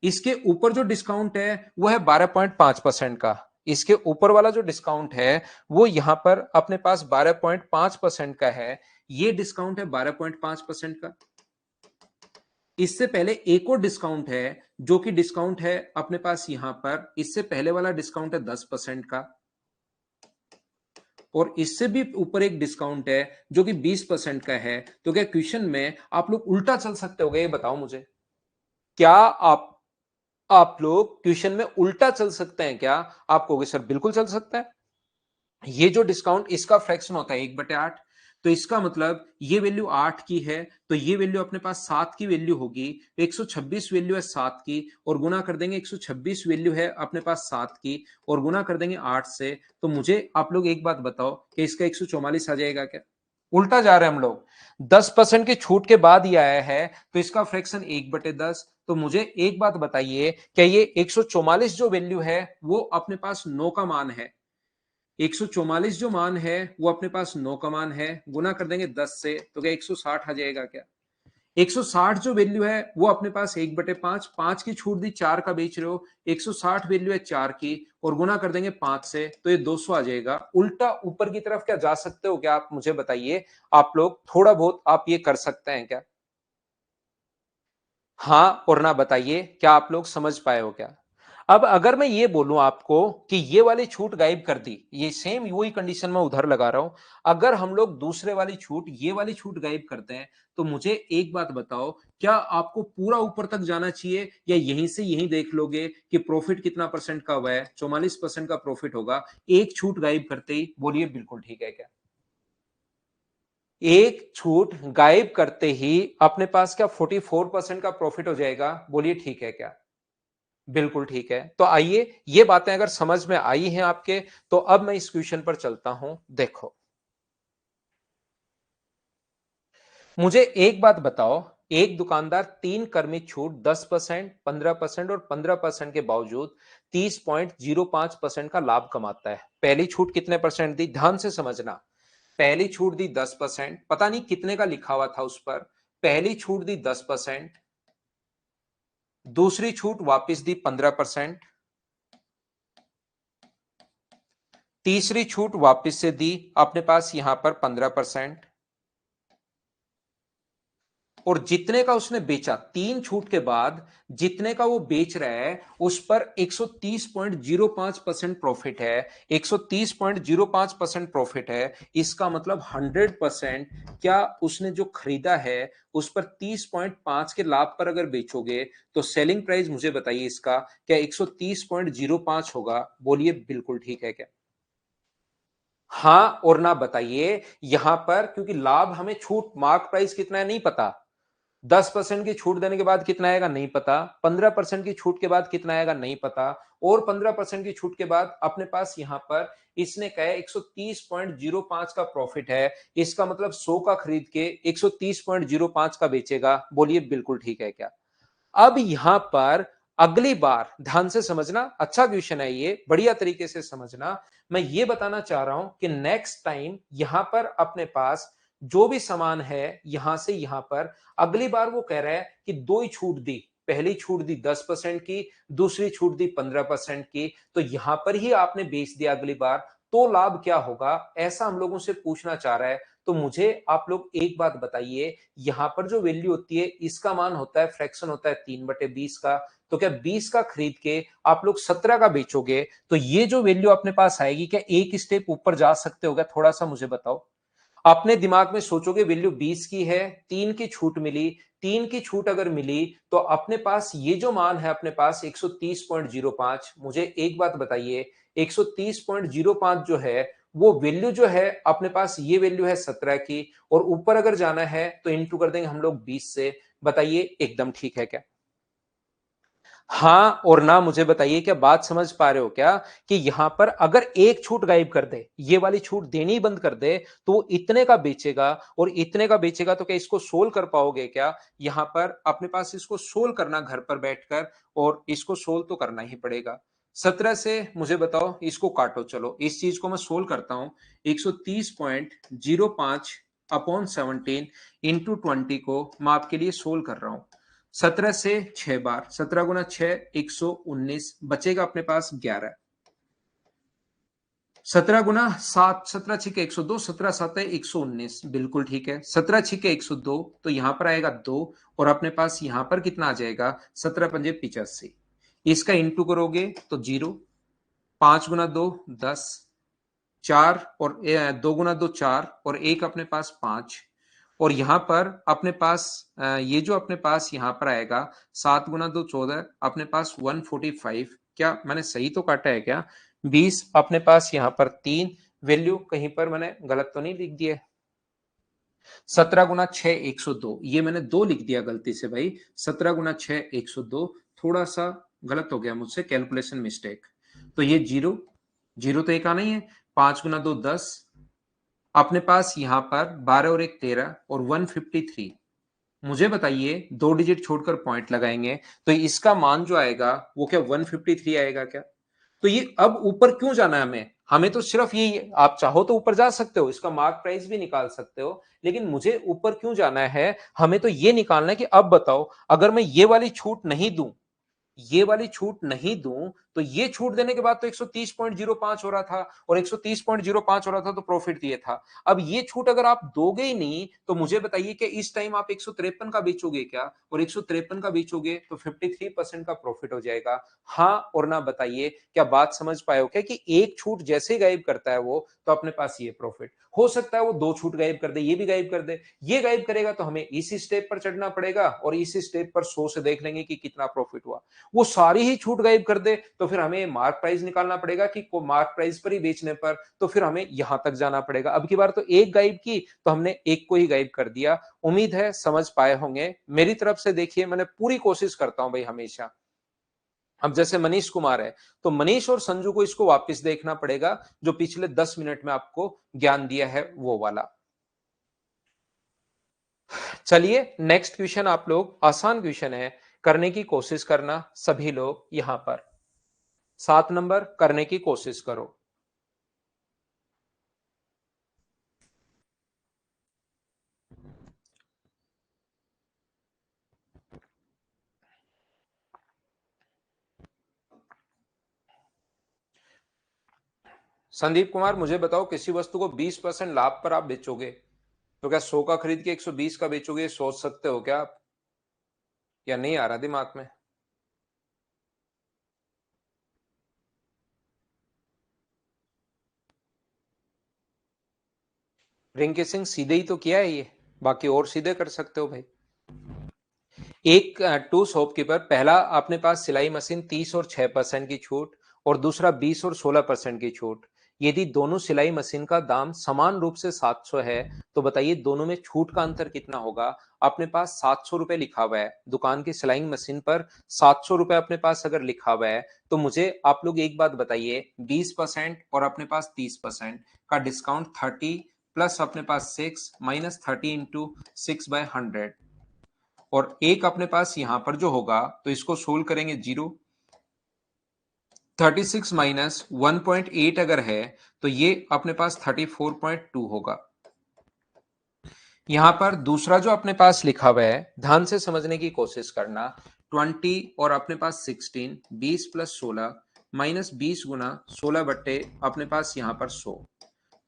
इसके ऊपर जो डिस्काउंट है वो है 12.5% का, इसके ऊपर वाला जो डिस्काउंट है वो यहां पर अपने पास 12.5% का है, ये डिस्काउंट है 12.5% का। इससे पहले एक और डिस्काउंट है जो कि डिस्काउंट है अपने पास यहां पर, इससे पहले वाला डिस्काउंट है 10% का, और इससे भी ऊपर एक डिस्काउंट है जो कि 20% का है। तो क्या क्वेश्चन में आप लोग उल्टा चल सकते हो? ये बताओ मुझे, क्या आप लोग ट्यूशन में उल्टा चल सकते हैं क्या? आप कहोगे सर बिल्कुल चल सकता है। ये जो डिस्काउंट इसका फ्रैक्शन होता है 1/8, तो इसका मतलब ये वैल्यू 8 की है, तो ये वैल्यू अपने पास 7 की वैल्यू होगी, 126 वैल्यू है 7 की, और गुना कर देंगे, 126 वैल्यू है अपने पास 7 की और गुना कर देंगे 8 से। तो मुझे आप लोग एक बात बताओ कि इसका 144 आ जाएगा क्या? उल्टा जा रहे हैं हम लोग, 10% की छूट के बाद ही आया है, तो इसका फ्रैक्शन 1/10। तो मुझे एक बात बताइए, क्या ये 144 जो वैल्यू है वो अपने पास 9 का मान है? 144 जो मान है वो अपने पास 9 का मान है, गुना कर देंगे 10 से, तो क्या 160 आ जाएगा क्या? 160 जो वैल्यू है वो अपने पास 1/5, 5 की छूट दी, 4 का बेच रहे हो, 160 वैल्यू है 4 की और गुना कर देंगे 5 से, तो ये 200 आ जाएगा। उल्टा ऊपर की तरफ क्या जा सकते हो क्या? आप मुझे बताइए, आप लोग थोड़ा बहुत आप ये कर सकते हैं क्या? हाँ और ना बताइए, क्या आप लोग समझ पाए हो क्या? अब अगर मैं ये बोलूं आपको कि ये वाली छूट गायब कर दी, ये सेम वही कंडीशन में उधर लगा रहा हूं, अगर हम लोग दूसरे वाली छूट, ये वाली छूट गायब करते हैं, तो मुझे एक बात बताओ, क्या आपको पूरा ऊपर तक जाना चाहिए या यहीं से यहीं देख लोगे कि प्रॉफिट कितना परसेंट का हुआ है? 44% का प्रॉफिट होगा एक छूट गायब करते ही। बोलिए बिल्कुल ठीक है क्या? एक छूट गायब करते ही अपने पास क्या 44% का प्रॉफिट हो जाएगा? बोलिए ठीक है क्या? बिल्कुल ठीक है। तो आइए, ये बातें अगर समझ में आई हैं आपके, तो अब मैं इस क्वेश्चन पर चलता हूं। देखो, मुझे एक बात बताओ, एक दुकानदार 3 कर में छूट 10%, 15% और 15% के बावजूद 30.05% का लाभ कमाता है। पहली छूट कितने परसेंट दी? ध्यान से समझना। पहली छूट दी 10%, पता नहीं कितने का लिखा हुआ था उस पर। पहली छूट दी 10%, दूसरी छूट वापस दी 15%, तीसरी छूट वापस से दी अपने पास यहां पर 15%, और जितने का उसने बेचा 3 छूट के बाद, जितने का वो बेच रहा है उस पर 130.05% प्रॉफिट है। 130.05% प्रॉफिट है, इसका मतलब 100%। क्या उसने जो खरीदा है उस पर 30.5 के लाभ पर अगर बेचोगे तो सेलिंग प्राइस मुझे बताइए इसका क्या 130.05 होगा? बोलिए बिल्कुल ठीक है क्या? हां और ना बताइए यहां पर, क्योंकि लाभ हमें छूट मार्क प्राइस कितना है नहीं पता। 10% की छूट देने के बाद कितना आएगा नहीं पता, 15% की छूट के बाद कितना आएगा नहीं पता, और 15% की छूट के बाद अपने पास यहां पर इसने कहा 130.05 का प्रॉफिट है। इसका मतलब 100 का खरीद के 130.05 का बेचेगा। बोलिए बिल्कुल ठीक है क्या? अब यहां पर अगली बार ध्यान से समझना, अच्छा क्वेश्चन है ये, बढ़िया तरीके से समझना। मैं ये बताना चाह रहा हूं कि नेक्स्ट टाइम यहां पर अपने पास जो भी सामान है यहां से यहां पर, अगली बार वो कह रहा है कि दो ही छूट दी। पहली छूट दी 10% की, दूसरी छूट दी 15% की, तो यहां पर ही आपने बेच दिया अगली बार, तो लाभ क्या होगा ऐसा हम लोगों से पूछना चाह रहा है। तो मुझे आप लोग एक बात बताइए, यहां पर जो वैल्यू होती है इसका मान होता है, फ्रैक्शन होता है 3/20 का। तो क्या 20 का खरीद के आप लोग 17 का बेचोगे तो ये जो वैल्यू अपने पास आएगी, क्या एक स्टेप ऊपर जा सकते हो क्या? थोड़ा सा मुझे बताओ। अपने दिमाग में सोचोगे वैल्यू 20 की है, 3 की छूट मिली, 3 की छूट अगर मिली तो अपने पास ये जो मान है अपने पास 130.05। मुझे एक बात बताइए, 130.05 जो है वो वैल्यू जो है अपने पास, ये वैल्यू है 17 की, और ऊपर अगर जाना है तो इंटू कर देंगे हम लोग 20 से। बताइए एकदम ठीक है क्या? हाँ और ना मुझे बताइए, क्या बात समझ पा रहे हो क्या कि यहां पर अगर एक छूट गायब कर दे, ये वाली छूट देनी ही बंद कर दे, तो वो इतने का बेचेगा, और इतने का बेचेगा तो क्या इसको सोल्व कर पाओगे क्या? यहां पर अपने पास इसको सोल्व करना घर पर बैठकर, और इसको सोल्व तो करना ही पड़ेगा। 17 से मुझे बताओ इसको काटो, चलो इस चीज को मैं सोल्व करता हूं। 130.05 अपॉन 17 इंटू 20 को मैं आपके लिए सोल्व कर रहा हूं। 17 से 6 बार, 17 गुना 6 119, बचेगा अपने पास 11। 17 गुना 7, 17 छिके 102, 17 7 119, बिल्कुल ठीक है। 17 छिके 102, तो यहां पर आएगा 2, और अपने पास यहां पर कितना आ जाएगा 17 पंजे 85। इसका इंटू करोगे तो 0। 5 गुना 2 10, 4 और 2 गुना 2 4, और एक अपने पास 5, और यहां पर अपने पास ये जो अपने पास यहां पर आएगा 7 गुना 2 14, अपने पास 145। क्या मैंने सही तो काटा है क्या? 20 अपने पास यहां पर 3, वैल्यू कहीं पर मैंने गलत तो नहीं लिख दिया? 17 गुना 6 102, ये मैंने 2 लिख दिया गलती से भाई। 17 गुना 6 102, थोड़ा सा गलत हो गया मुझसे, कैलकुलेशन मिस्टेक। तो ये जीरो, जीरो तो एक आना ही है। 5 गुना 2 10, अपने पास यहां पर 12 और एक 13, और 153। मुझे बताइए, 2 डिजिट छोड़कर पॉइंट लगाएंगे तो इसका मान जो आएगा वो क्या 153 आएगा क्या? तो ये अब ऊपर क्यों जाना है हमें? हमें तो सिर्फ ये, आप चाहो तो ऊपर जा सकते हो, इसका मार्क प्राइस भी निकाल सकते हो, लेकिन मुझे ऊपर क्यों जाना है? हमें तो ये निकालना है कि अब बताओ, अगर मैं ये वाली छूट नहीं दूं, ये वाली छूट नहीं दूं, तो ये छूट देने के बाद तो 130.05 हो रहा था, और 130.05 हो रहा था तो प्रॉफिट दिए था। अब ये छूट अगर आप दोगे ही नहीं, तो मुझे बताइए कि इस टाइम आप 153 का बेचोगे क्या? और 153 का बेचोगे तो 53% का प्रॉफिट हो जाएगा। हाँ और ना बताइए, क्या बात समझ पाए हो क्या कि एक छूट जैसे ही गायब करता है वो, तो अपने पास ये प्रॉफिट हो सकता है। वो दो छूट गायब कर दे, ये भी गायब कर दे, ये गायब करेगा तो हमें इसी स्टेप पर चढ़ना पड़ेगा, और इसी स्टेप पर 100 से देख लेंगे कि कितना प्रॉफिट हुआ। वो सारी ही छूट गायब कर दे तो फिर हमें मार्क प्राइस निकालना पड़ेगा कि मार्क प्राइस पर ही बेचने पर, तो फिर हमें यहां तक जाना पड़ेगा। अब की बार तो एक गाइब की, तो हमने एक को ही गाइब कर दिया। उम्मीद है समझ पाए होंगे। मेरी तरफ से देखिए, मैंने पूरी कोशिश करता हूं भाई हमेशा। अब जैसे मनीष कुमार है, तो मनीष और संजू को इसको वापस देखना पड़ेगा, जो पिछले 10 मिनट में आपको ज्ञान दिया है वो वाला। चलिए नेक्स्ट क्वेश्चन आप लोग, आसान क्वेश्चन है, करने की कोशिश करना सभी लोग यहां पर। 7 नंबर करने की कोशिश करो। संदीप कुमार, मुझे बताओ, किसी वस्तु को 20% लाभ पर आप बेचोगे, तो क्या 100 का खरीद के 120 का बेचोगे? सोच सकते हो क्या आप, या नहीं आ रहा दिमाग में? रिंकी सिंह, सीधे ही तो किया है ये, बाकी और सीधे कर सकते हो भाई। एक टू शॉपकीपर, पहला अपने पास सिलाई मशीन 30 और 6% की छूट, और दूसरा 20 और 16% की छूट। यदि दोनों सिलाई मशीन का दाम समान रूप से 700 है, तो बताइए दोनों में छूट का अंतर कितना होगा? अपने पास 700 रुपए लिखा हुआ है दुकान की सिलाई मशीन पर, 700 रुपए अपने पास अगर लिखा हुआ है, तो मुझे आप लोग एक बात बताइए, 20% और अपने पास 30% का डिस्काउंट 30 प्लस अपने पास 6 माइनस 30 इंटू 6/100, और एक अपने पास यहां पर जो होगा, तो इसको सोल्व करेंगे 0। 36 माइनस 1.8 अगर है, तो ये अपने पास 34.2 होगा। यहां पर दूसरा जो अपने पास लिखा हुआ है, ध्यान से समझने की कोशिश करना, 20 और अपने पास 16, 20 प्लस 16 माइनस 20 गुना 16 बट्टे अपने पास यहां पर 100,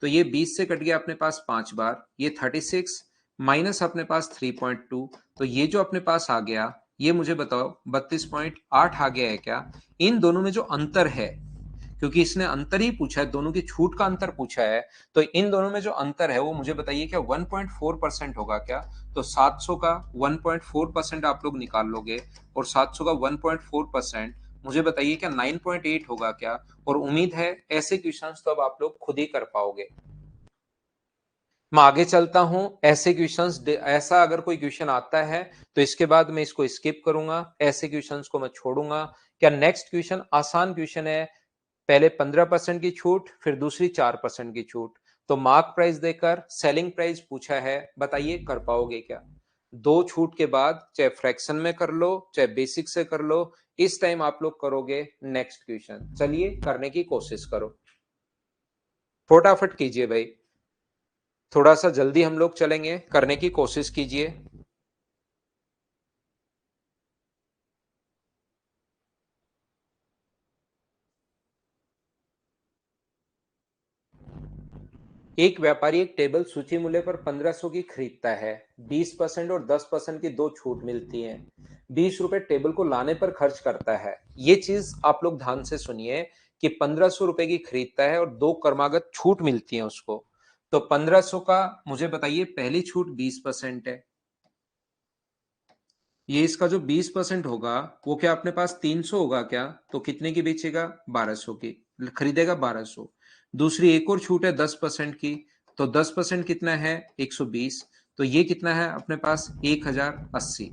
तो ये 20 से कट गया अपने पास 5 बार, ये 36 माइनस अपने पास 3.2, तो ये जो अपने पास आ गया, ये मुझे बताओ 32.8 आ गया है क्या? इन दोनों में जो अंतर है, क्योंकि इसने अंतर ही पूछा है, दोनों की छूट का अंतर पूछा है, तो इन दोनों में जो अंतर है वो मुझे बताइए क्या 1.4% होगा क्या? तो 700 का 1.4% आप लोग निकाल लोगे, और 700 का 1.4% मुझे बताइए क्या 9.8 होगा क्या? और उम्मीद है ऐसे क्वेश्चंस तो अब आप लोग खुद ही कर पाओगे। मैं आगे चलता हूं, ऐसे क्वेश्चंस, ऐसा अगर कोई क्वेश्चन आता है तो इसके बाद मैं इसको स्किप करूंगा, ऐसे क्वेश्चंस को मैं छोड़ूंगा। क्या नेक्स्ट क्वेश्चन आसान क्वेश्चन है, पहले 15% की छूट, फिर दूसरी 4% की छूट, तो मार्क प्राइस देकर सेलिंग प्राइस पूछा है, बताइए कर पाओगे क्या? दो छूट के बाद चाहे फ्रैक्शन में कर लो चाहे बेसिक से कर लो, इस टाइम आप लोग करोगे नेक्स्ट क्वेश्चन। चलिए करने की कोशिश करो, फटाफट कीजिए भाई, थोड़ा सा जल्दी हम लोग चलेंगे, करने की कोशिश कीजिए। एक व्यापारी एक टेबल सूची मूल्य पर 1500 की खरीदता है, 20% और 10% की दो छूट मिलती है, 20 रुपए टेबल को लाने पर खर्च करता है। ये चीज आप लोग ध्यान से सुनिए कि 1500 रुपए की खरीदता है और दो क्रमागत छूट मिलती है उसको, तो 1500 का मुझे बताइए, पहली छूट 20% है, ये इसका जो 20% होगा वो क्या अपने पास 300 होगा क्या? तो कितने की बेचेगा? 1200 की खरीदेगा, 1200। दूसरी एक और छूट है 10% की, तो 10% कितना है? 120, तो ये कितना है अपने पास? 1080।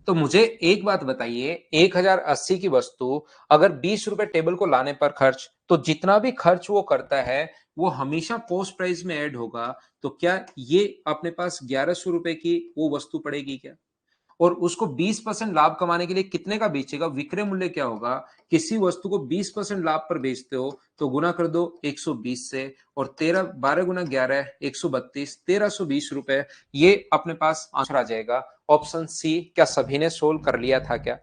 तो मुझे एक बात बताइए, 1080 की वस्तु अगर 20 रुपए टेबल को लाने पर खर्च, तो जितना भी खर्च वो करता है वो हमेशा कॉस्ट प्राइस में ऐड होगा, तो क्या ये अपने पास 1100 रुपए की वो वस्तु पड़ेगी क्या? और उसको 20% लाभ कमाने के लिए कितने का बेचेगा? विक्रय मूल्य क्या होगा? किसी वस्तु को 20% लाभ पर बेचते हो तो गुना कर दो 120 से, और 12 गुना 11 132, 1320 रुपए, ये अपने पास आंसर आ जाएगा। ऑप्शन सी, क्या सभी ने सोल्व कर लिया था क्या?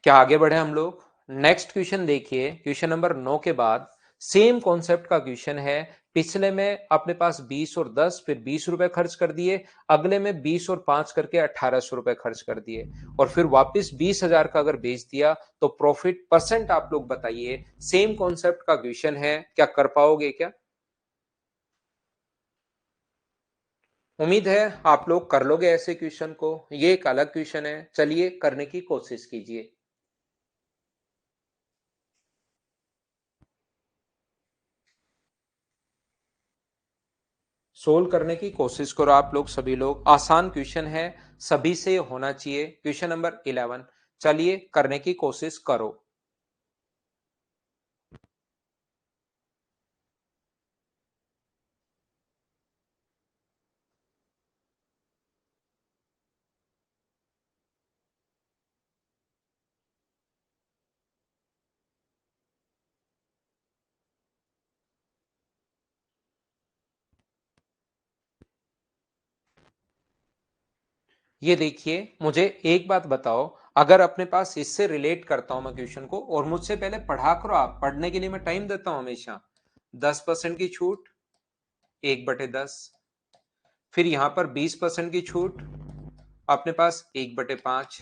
क्या आगे बढ़े हम लोग? नेक्स्ट क्वेश्चन देखिए, क्वेश्चन नंबर 9 के बाद सेम कॉन्सेप्ट का क्वेश्चन है। पिछले में अपने पास 20 और 10, फिर 20 रुपए खर्च कर दिए, अगले में 20 और 5 करके 1800 रुपए खर्च कर दिए, और फिर वापस 20,000 का अगर बेच दिया, तो प्रॉफिट परसेंट आप लोग बताइए। सेम कॉन्सेप्ट का क्वेश्चन है, क्या कर पाओगे क्या? उम्मीद है आप लोग कर लोगे ऐसे क्वेश्चन को। ये एक अलग क्वेश्चन है, चलिए करने की कोशिश कीजिए। सोल्व करने की कोशिश करो आप लोग सभी लोग, आसान क्वेश्चन है, सभी से होना चाहिए। क्वेश्चन नंबर 11, चलिए करने की कोशिश करो। ये देखिए, मुझे एक बात बताओ, अगर अपने पास इससे रिलेट करता हूं मैं क्वेश्चन को, और मुझसे पहले पढ़ा करो, आप पढ़ने के लिए मैं टाइम देता हूं हमेशा। 10% की छूट 1/10, फिर यहां पर 20% की छूट अपने पास 1/5,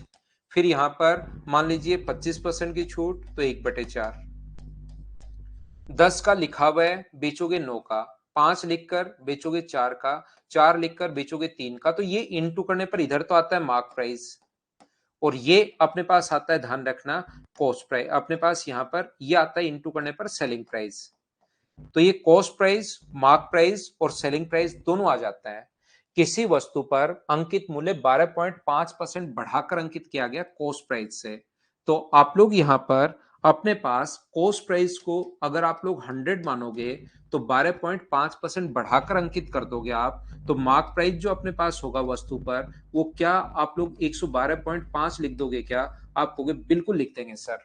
फिर यहां पर मान लीजिए 25% की छूट तो 1/4। 10 का लिखा हुआ है, बेचोगे 9 का, 5 लिखकर बेचोगे 4 का, 4 लिखकर बेचोगे 3 का, तो ये इनटू करने पर इधर तो आता है मार्क प्राइस, और ये अपने पास आता है, ध्यान रखना, कॉस्ट प्राइस। अपने पास यहां पर ये आता है इनटू करने पर सेलिंग प्राइस। तो ये कॉस्ट प्राइस, मार्क प्राइस और सेलिंग प्राइस दोनों आ जाता है। किसी वस्तु पर अंकित मूल्य 12.5% बढ़ाकर अंकित किया गया कॉस्ट प्राइस से। तो आप लोग यहां पर अपने पास कॉस्ट प्राइस को अगर आप लोग 100 मानोगे तो 12.5% बढ़ाकर अंकित कर दोगे आप, तो मार्क प्राइस जो अपने पास होगा वस्तु पर, वो क्या आप लोग 112.5 लिख दोगे क्या? आप कहोगे बिल्कुल लिख देंगे सर।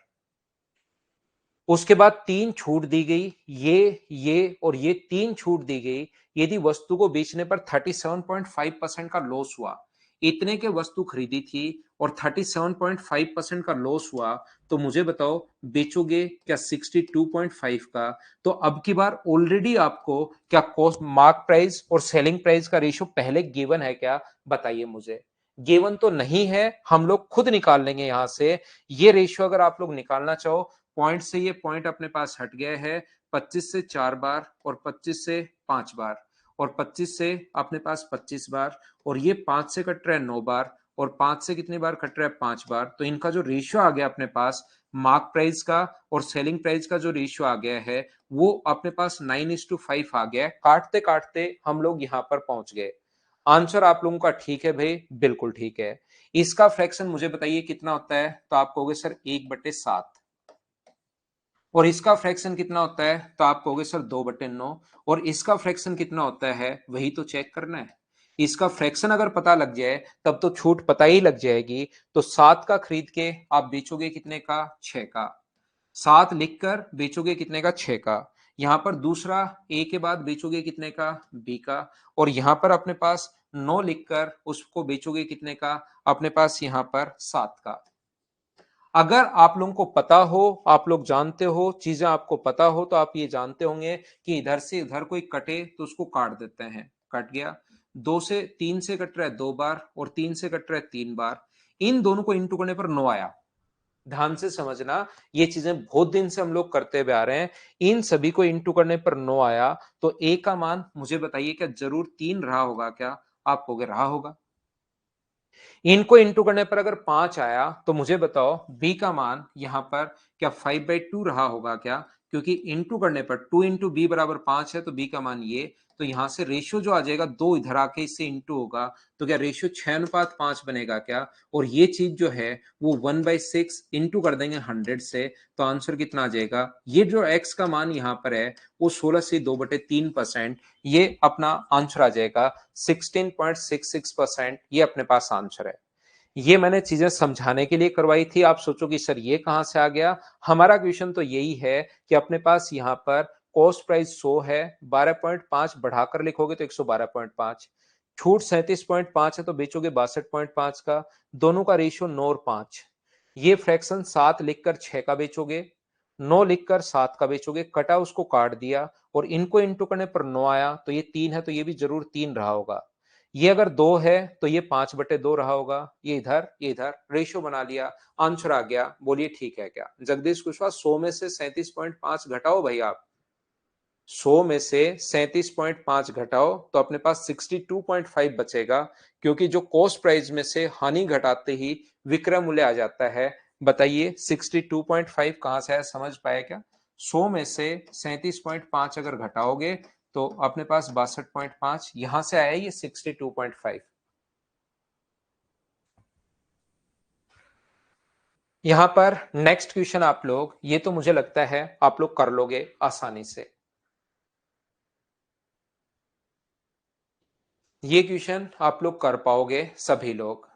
उसके बाद 3 छूट दी गई, ये और ये 3 छूट दी गई। यदि वस्तु को बेचने पर 37.5% का लॉस हुआ, इतने के वस्तु खरीदी थी और 37.5% का लॉस हुआ, तो मुझे बताओ बेचोगे क्या 62.5 का? तो अब की बार ऑलरेडी आपको क्या कॉस्ट, मार्क प्राइस और सेलिंग प्राइस का रेशियो पहले गिवन है क्या? बताइए मुझे। गिवन तो नहीं है, हम लोग खुद निकाल लेंगे यहां से। ये रेशियो अगर आप लोग निकालना चाहो, पॉइंट से ये पॉइंट अपने पास हट गया है, 25 से 4 बार और 25 से 5 बार और 25 से अपने पास 25 बार, और ये 5 से कट रहा है 9 बार, और 5 से कितनी बार कट रहा है 5 बार। तो इनका जो रेशियो आ गया अपने पास, मार्क प्राइस का और सेलिंग प्राइस का जो रेशियो आ गया है, वो अपने पास 9:5 आ गया है। काटते काटते हम लोग यहां पर पहुंच गए। आंसर आप लोगों का ठीक है भाई, बिल्कुल ठीक है। इसका फ्रैक्शन मुझे बताइए कितना होता है? तो आप कहोगे सर 1/7। और इसका फ्रैक्शन कितना होता है? तो आप कहोगे सर 2/9। और इसका फ्रैक्शन कितना होता है, वही तो चेक करना है। इसका फ्रैक्शन अगर पता लग जाए तब तो छूट पता ही लग जाएगी। तो 7 का खरीद के आप बेचोगे कितने का? 6 का। 7 लिखकर बेचोगे कितने का? 6 का। यहां पर दूसरा ए के बाद बेचोगे कितने का? बी का। और यहां पर अपने पास 9 लिखकर उसको बेचोगे कितने का? अपने पास यहां पर 7 का। अगर आप लोगों को पता हो, आप लोग जानते हो, चीजें आपको पता हो, तो आप ये जानते होंगे कि इधर से इधर कोई कटे तो उसको काट देते हैं। कट गया। 2 से 3 से कट रहा है 2 बार और 3 से कट रहा है 3 बार। इन दोनों को इंटू करने पर 9 आया। ध्यान से समझना, ये चीजें बहुत दिन से हम लोग करते हुए आ रहे हैं। इन सभी को इंटू करने पर 9 आया, तो ए का मान मुझे बताइए क्या जरूर 3 रहा होगा क्या? आप कहोगे रहा होगा। इनको इंटू करने पर अगर 5 आया, तो मुझे बताओ बी का मान यहां पर क्या 5/2 रहा होगा क्या? क्योंकि इंटू करने पर 2 इंटू बी बराबर 5 है, तो बी का मान ये। तो यहां से रेशियो जो आ जाएगा, 2 इधर आके इससे इंटू होगा, तो क्या रेशियो 6:5 बनेगा क्या? और ये चीज जो है वो 1/6 इंटू कर देंगे 100 से, तो आंसर कितना आ जाएगा? ये जो एक्स का मान यहाँ पर है वो 16 से 2/3%, ये अपना आंसर आ जाएगा 16.66%। ये अपने पास आंसर है। ये मैंने चीजें समझाने के लिए करवाई थी। आप सोचो कि सर ये कहां से आ गया? हमारा क्वेश्चन तो यही है कि अपने पास यहां पर कॉस्ट प्राइस 100 है, 12.5 बढ़ाकर लिखोगे तो 112.5, छूट 37.5 है तो बेचोगे 62.5 का। दोनों का रेशियो 9 और 5। ये फ्रैक्शन 7 लिखकर 6 का बेचोगे, 9 लिखकर 7 का बेचोगे, कटा उसको काट दिया, और इनको इंटू करने पर 9 आया, तो ये 3 है तो ये भी जरूर 3 रहा होगा। ये अगर 2 है तो ये 5/2 रहा होगा। ये इधर रेशियो बना लिया, आंसर आ गया। बोलिए ठीक है क्या? जगदीश कुशवाहा, 100 में से 37.5 घटाओ भाई आप। 100 में से 37.5 घटाओ तो अपने पास 62.5 बचेगा, क्योंकि जो कॉस्ट प्राइस में से हानि घटाते ही विक्रय मूल्य आ जाता है। बताइए 62.5 कहां से आया, समझ पाए क्या? 100 में से 37.5 अगर घटाओगे तो अपने पास 62.5 यहां से आया ये 62.5। यहां पर नेक्स्ट क्वेश्चन आप लोग, ये तो मुझे लगता है आप लोग कर लोगे आसानी से। ये क्वेश्चन आप लोग कर पाओगे सभी लोग।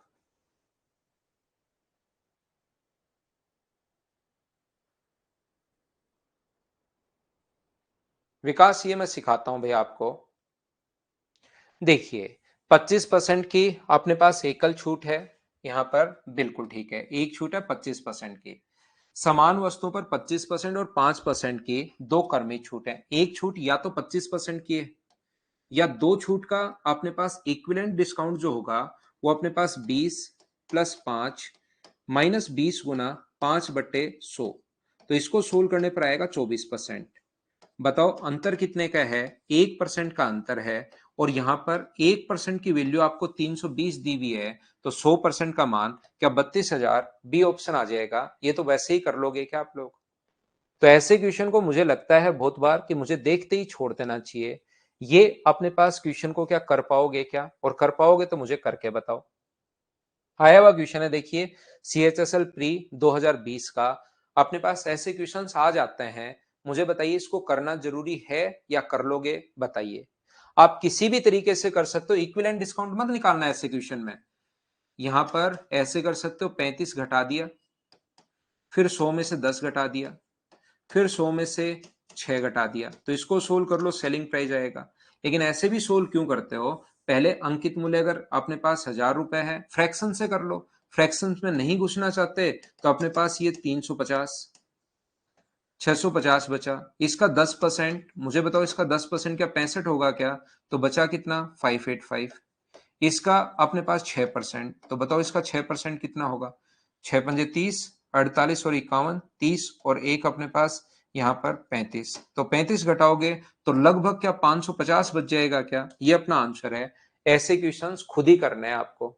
विकास ये मैं सिखाता हूं भैया आपको। देखिए 25% की अपने पास एकल छूट है, यहां पर बिल्कुल ठीक है, एक छूट है 25% की। समान वस्तुओं पर 25% और 5% की दो कर्मी छूट है। एक छूट या तो 25% की है या दो छूट का अपने पास इक्विवेलेंट डिस्काउंट जो होगा वो अपने पास 20 प्लस 5 माइनस 20 गुना 5/100, तो इसको सोल्व करने पर आएगा 24%। बताओ अंतर कितने का है? 1% का अंतर है, और यहां पर 1% की वैल्यू आपको 320 दी हुई है, तो 100% का मान क्या 32,000? बी ऑप्शन आ जाएगा। ये तो वैसे ही कर लोगे क्या आप लोग? तो ऐसे क्वेश्चन को मुझे लगता है बहुत बार कि मुझे देखते ही छोड़ देना चाहिए। ये अपने पास क्वेश्चन को क्या कर पाओगे क्या? और कर पाओगे तो मुझे करके बताओ। आया हुआ क्वेश्चन है, देखिए CHSL प्री 2020 का। अपने पास ऐसे क्वेश्चंस आ जाते हैं, मुझे बताइए इसको करना जरूरी है या कर लोगे? बताइए। आप किसी भी तरीके से कर सकते हो, इक्विवेलेंट डिस्काउंट मत निकालना ऐसे क्वेश्चन में। यहां पर ऐसे कर सकते हो, 35 घटा दिया, फिर 100 में से 10 घटा दिया, फिर 100 में से 6 घटा दिया, तो इसको सोल्व कर लो, सेलिंग प्राइस आएगा। लेकिन ऐसे भी सोल्व क्यों करते हो? पहले अंकित मूल्य अगर अपने पास 1000 रुपए है, फ्रैक्शन से कर लो। फ्रैक्शन में नहीं घुसना चाहते तो अपने पास ये 350 650 बचा। इसका 10%, मुझे बताओ इसका 10% क्या 65 होगा क्या? तो बचा कितना? 585। इसका अपने पास 6%, तो बताओ इसका 6% कितना होगा? 6 पंजे 30, 48 और 51, 30 और एक अपने पास यहाँ पर 35, तो 35 घटाओगे तो लगभग क्या 550 बच जाएगा क्या? ये अपना आंसर है। ऐसे क्वेश्चंस खुद ही करने हैं आपको।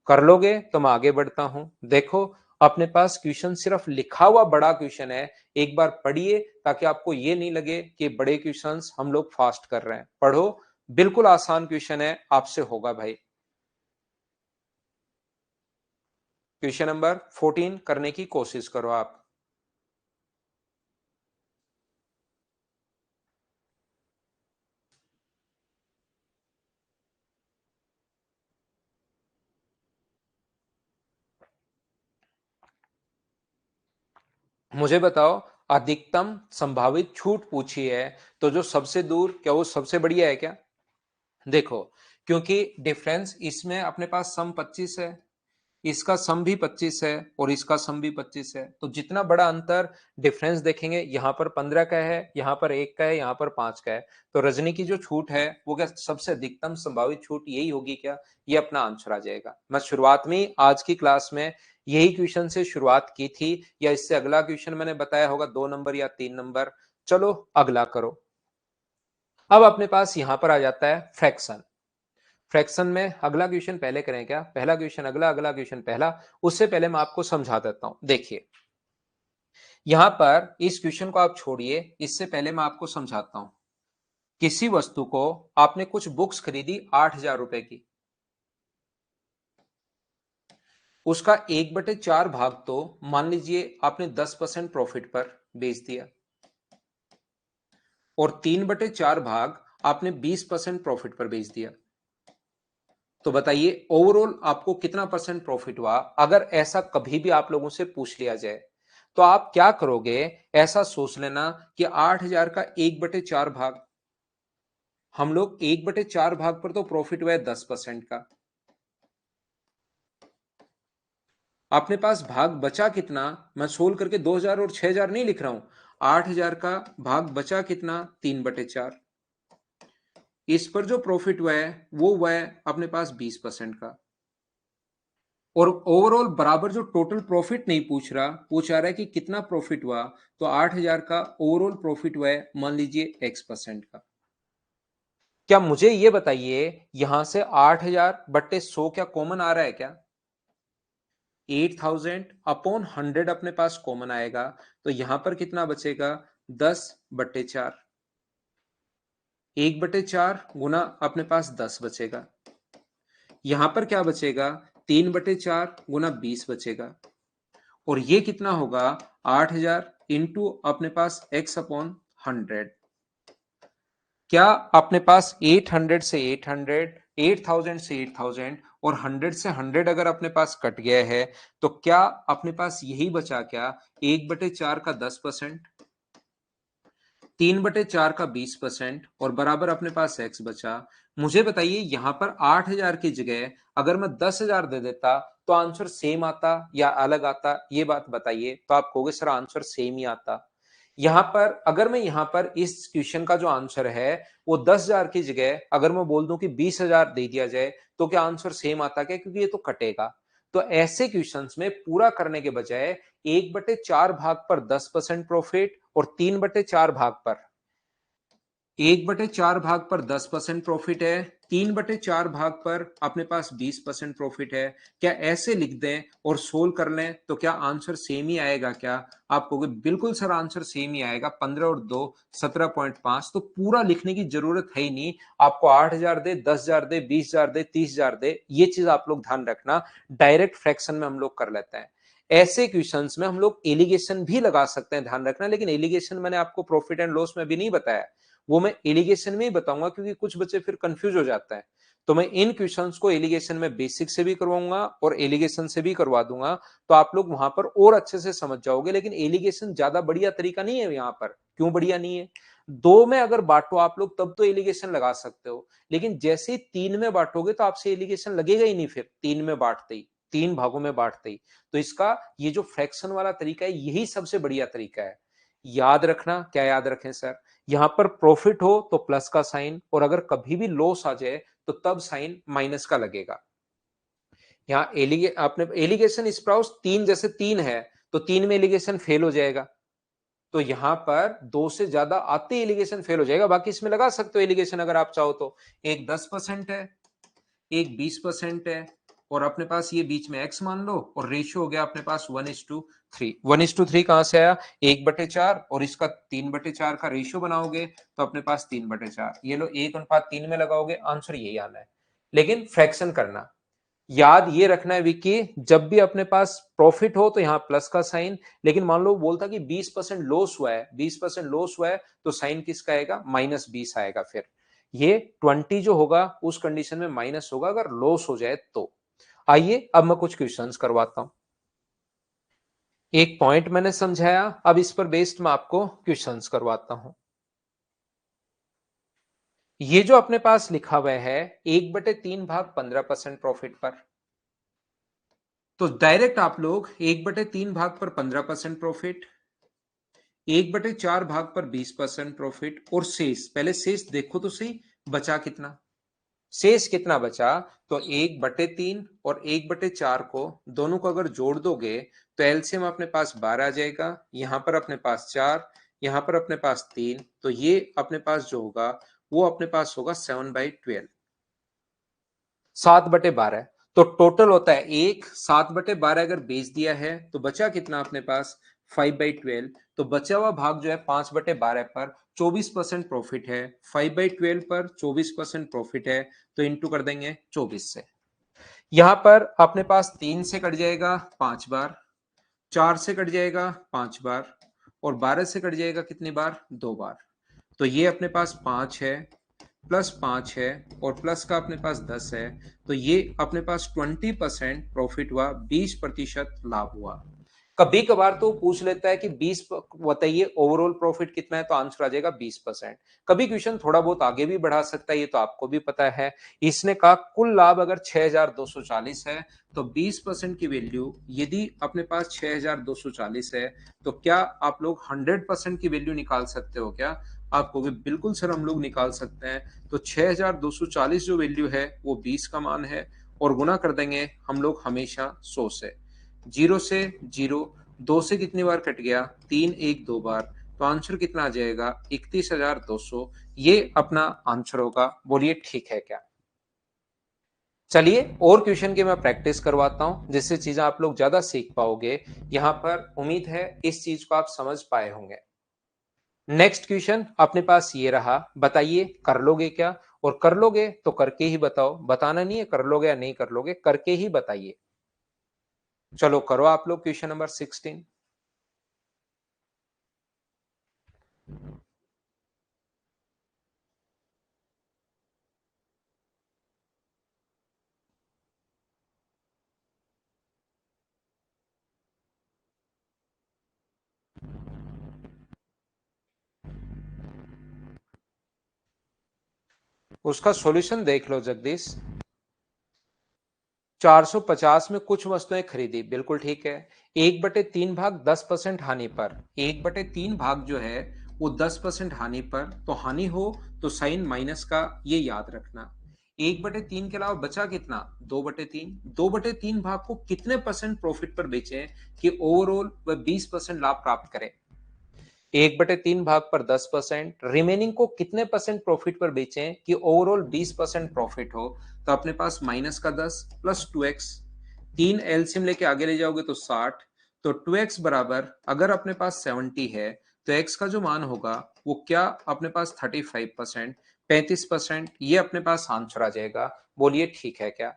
कर लोगे तो मैं आगे बढ़ता हूं। देखो अपने पास क्वेश्चन सिर्फ लिखा हुआ बड़ा क्वेश्चन है, एक बार पढ़िए ताकि आपको ये नहीं लगे कि बड़े क्वेश्चंस हम लोग फास्ट कर रहे हैं। पढ़ो, बिल्कुल आसान क्वेश्चन है, आपसे होगा भाई। क्वेश्चन नंबर 14 करने की कोशिश करो आप। मुझे बताओ अधिकतम संभावित छूट पूछी है, तो जो सबसे दूर क्या वो सबसे बढ़िया है क्या? देखो, क्योंकि डिफरेंस इसमें अपने पास सम 25 है, इसका सम भी 25 है और इसका सम भी 25 है, तो जितना बड़ा अंतर डिफरेंस देखेंगे, यहां पर 15 का है, यहां पर 1 का है, यहां पर 5 का है, तो रजनी की जो छूट है वो क्या सबसे अधिकतम संभावित छूट यही होगी क्या? ये अपना आंसर आ जाएगा। मैं शुरुआत में आज की क्लास में यही क्वेश्चन से शुरुआत की थी, या इससे अगला क्वेश्चन मैंने बताया होगा 2 नंबर या 3 नंबर। चलो अगला करो। अब अपने पास यहां पर आ जाता है फ्रैक्शन। फ्रैक्शन में अगला क्वेश्चन पहले करें क्या? पहला क्वेश्चन अगला, अगला क्वेश्चन पहला। उससे पहले मैं आपको समझा देता हूं। देखिए यहां पर इस क्वेश्चन को आप छोड़िए, इससे पहले मैं आपको समझाता हूं। किसी वस्तु को आपने कुछ बुक्स खरीदी 8,000 रुपए की, उसका 1/4 भाग तो मान लीजिए आपने 10% प्रॉफिट पर बेच दिया, और 3/4 भाग आपने 20% प्रॉफिट पर बेच दिया। तो बताइए ओवरऑल आपको कितना परसेंट प्रॉफिट हुआ? अगर ऐसा कभी भी आप लोगों से पूछ लिया जाए तो आप क्या करोगे? ऐसा सोच लेना कि 8,000 का 1/4 भाग, हम लोग 1/4 भाग पर तो प्रॉफिट हुआ है 10% का। अपने पास भाग बचा कितना? मैं सोल्व करके 2,000 और 6,000 नहीं लिख रहा हूं। 8,000 का भाग बचा कितना? 3/4। इस पर जो प्रॉफिट हुआ है वो हुआ है अपने पास 20% का। और ओवरऑल बराबर जो टोटल प्रॉफिट नहीं पूछ रहा, वो चाह रहा है कि कितना प्रॉफिट हुआ। तो 8,000 का ओवरऑल प्रॉफिट हुआ है, मान लीजिए x% का। क्या मुझे ये बताइए, यहां से 8,000 बट्टे 100 क्या कॉमन आ रहा है क्या? 8,000 अपॉन 100 अपने पास कॉमन आएगा, तो यहां पर कितना बचेगा? 10/4। 1/4 गुना अपने पास 10 बचेगा। यहां पर क्या बचेगा? 3/4 गुना 20 बचेगा। और ये कितना होगा? 8,000 इंटू अपने पास x अपॉन 100। क्या अपने पास 800 से 800, 8,000 से 8,000 और 100 से 100 अगर अपने पास कट गया है, तो क्या अपने पास यही बचा क्या? 1/4 का 10%, 3/4 का 20% और बराबर अपने पास x बचा। मुझे बताइए, यहां पर 8,000 की जगह अगर मैं 10,000 दे देता, तो आंसर सेम आता या अलग आता? ये बात बताइए। तो आप कहोगे सर आंसर सेम ही आता। यहां पर अगर मैं यहां पर इस क्वेश्चन का जो आंसर है वो 10,000 की जगह अगर मैं बोल दूं कि 20,000 दे दिया जाए, तो क्या आंसर सेम आता क्या? क्योंकि ये तो कटेगा। तो ऐसे क्वेश्चंस में पूरा करने के बजाय 1/4 भाग पर 10% प्रॉफिट और 3/4 भाग पर 1/4 भाग पर 10% प्रॉफिट है, 3/4 भाग पर अपने पास 20% प्रॉफिट है, क्या ऐसे लिख दें और सोल्व कर लें तो क्या आंसर सेम ही आएगा क्या? आप कहोगे बिल्कुल सर आंसर सेम ही आएगा, 15 और 2 17.5। तो पूरा लिखने की जरूरत है ही नहीं। आपको 8,000 दे, 10,000 दे, 20,000 दे, 30,000 दे, ये चीज आप लोग ध्यान रखना। डायरेक्ट फ्रैक्शन में हम लोग कर लेते हैं। ऐसे क्वेश्चंस में हम लोग एलिगेशन भी लगा सकते हैं, ध्यान रखना। लेकिन एलिगेशन मैंने आपको प्रॉफिट एंड लॉस में भी नहीं बताया, वो मैं एलिगेशन में ही बताऊंगा, क्योंकि कुछ बच्चे फिर कंफ्यूज हो जाते हैं। तो मैं इन क्वेश्चंस को एलिगेशन में बेसिक से भी करवाऊंगा और एलिगेशन से भी करवा दूंगा, तो आप लोग वहां पर और अच्छे से समझ जाओगे। लेकिन एलिगेशन ज्यादा बढ़िया तरीका नहीं है यहाँ पर। क्यों बढ़िया नहीं है? दो में अगर बांटो आप लोग तब तो एलिगेशन लगा सकते हो, लेकिन जैसे ही तीन में बांटोगे तो आपसे एलिगेशन लगेगा ही नहीं। फिर तीन में बांटते ही, तीन भागों में बांटते ही, तो इसका ये जो फ्रैक्शन वाला तरीका है यही सबसे बढ़िया तरीका है। याद रखना। क्या याद रखें सर? यहां पर प्रॉफिट हो तो प्लस का साइन, और अगर कभी भी लॉस आ जाए तो तब साइन माइनस का लगेगा। यहाँ आपने एलिगेशन स्प्राउस तीन, जैसे तीन है तो तीन में एलिगेशन फेल हो जाएगा, तो यहां पर दो से ज्यादा आते एलिगेशन फेल हो जाएगा। बाकी इसमें लगा सकते हो एलिगेशन अगर आप चाहो तो। एक 10% है, एक 20% है, और अपने पास ये बीच में x मान लो, और रेशियो हो गया अपने पास 1:3। 1:3 कहां से आया? 1/4, और इसका 3/4 का रेशियो बनाओगे तो अपने पास 3/4। ये लो 1:3 में लगाओगे, आंसर यही आना है। लेकिन फ्रैक्शन करना याद ये रखना है विक्की, जब भी अपने पास प्रॉफिट हो तो यहाँ प्लस का साइन। लेकिन मान लो बोलता कि 20% लॉस हुआ है, 20% लॉस हुआ है, तो साइन किसका आएगा? -20 आएगा। फिर ये 20 जो होगा उस कंडीशन में माइनस होगा अगर लॉस हो जाए तो। आइए अब मैं कुछ क्वेश्चंस करवाता हूं। एक पॉइंट मैंने समझाया, अब इस पर बेस्ड मैं आपको क्वेश्चंस करवाता हूं। ये जो अपने पास लिखा हुआ है 1/3 भाग 15% प्रॉफिट पर, तो डायरेक्ट आप लोग 1/3 भाग पर 15% प्रॉफिट, 1/4 भाग पर 20% प्रॉफिट, और शेष, पहले शेष देखो तो सही, बचा कितना? शेष कितना बचा? तो 1/3 और 1/4 को दोनों को अगर जोड़ दोगे तो एलसीएम अपने पास 12 आ जाएगा। यहां पर अपने पास 4, यहां पर अपने पास 3, तो ये अपने पास जो होगा वो अपने पास होगा 7/12, 7/12। तो टोटल होता है 7/12 अगर बेच दिया है तो बचा कितना अपने पास? 5/12। तो बचा हुआ भाग जो है 5/12 पर 24% प्रॉफिट है, 5/12 पर 24% प्रॉफिट है, तो इंटू कर देंगे 24 से। यहां पर अपने पास 3 से कट जाएगा 5 बार, 4 से कट जाएगा 5 बार, और 12 से कट जाएगा कितनी बार? 2 बार। तो ये अपने पास 5 है, +5 है, और प्लस का अपने पास 10 है, तो ये अपने पास 20% प्रॉफिट हुआ, 20% लाभ हुआ। कभी कभार तो पूछ लेता है कि 20 बताइए ओवरऑल प्रॉफिट कितना है, तो आंसर आ जाएगा 20%। कभी क्वेश्चन थोड़ा बहुत आगे भी बढ़ा सकता है, ये तो आपको भी पता है। इसने कहा कुल लाभ अगर 6,240 है, तो 20% की वैल्यू यदि अपने पास 6,240 है, तो क्या आप लोग 100% की वैल्यू निकाल सकते हो क्या? आप कहोगे बिल्कुल सर हम लोग निकाल सकते हैं। तो 6,240 जो वैल्यू है वो 20 का मान है, और गुना कर देंगे हम लोग हमेशा 100 से। 0 से 0, 2 से कितनी बार कट गया, 3 1 2 बार, तो आंसर कितना आ जाएगा 31,200। ये अपना आंसर होगा। बोलिए ठीक है क्या? चलिए और क्वेश्चन की मैं प्रैक्टिस करवाता हूं जिससे चीजें आप लोग ज्यादा सीख पाओगे। यहां पर उम्मीद है इस चीज को आप समझ पाए होंगे। नेक्स्ट क्वेश्चन अपने पास ये रहा, बताइए कर लोगे क्या? और कर लोगे तो करके ही बताओ, बताना नहीं है कर लोगे या नहीं कर लोगे, करके ही बताइए। चलो करो आप लोग क्वेश्चन नंबर 16। उसका सॉल्यूशन देख लो जगदीश। 450 में कुछ वस्तुएं खरीदी, बिल्कुल ठीक है। 1/3 भाग 10% हानि पर, 1/3 भाग जो है वो 10% हानि पर, तो हानि हो तो साइन माइनस का, ये याद रखना। 1/3 के अलावा बचा कितना, 2/3। 2/3 भाग को कितने परसेंट प्रॉफिट पर बेचे कि ओवरऑल वह 20% लाभ प्राप्त करे। 1/3 भाग पर 10%, रिमेनिंग को कितने परसेंट प्रॉफिट पर बेचें कि ओवरऑल 20% प्रॉफिट हो। तो अपने पास माइनस का 10 प्लस 2x, 3 एलसीएम लेके आगे ले जाओगे तो 60, तो 2x बराबर अगर अपने पास 70 है तो x का जो मान होगा वो क्या अपने पास 35%, 35%, ये अपने पास आंसर आ जाएगा। बोलिए ठीक है क्या?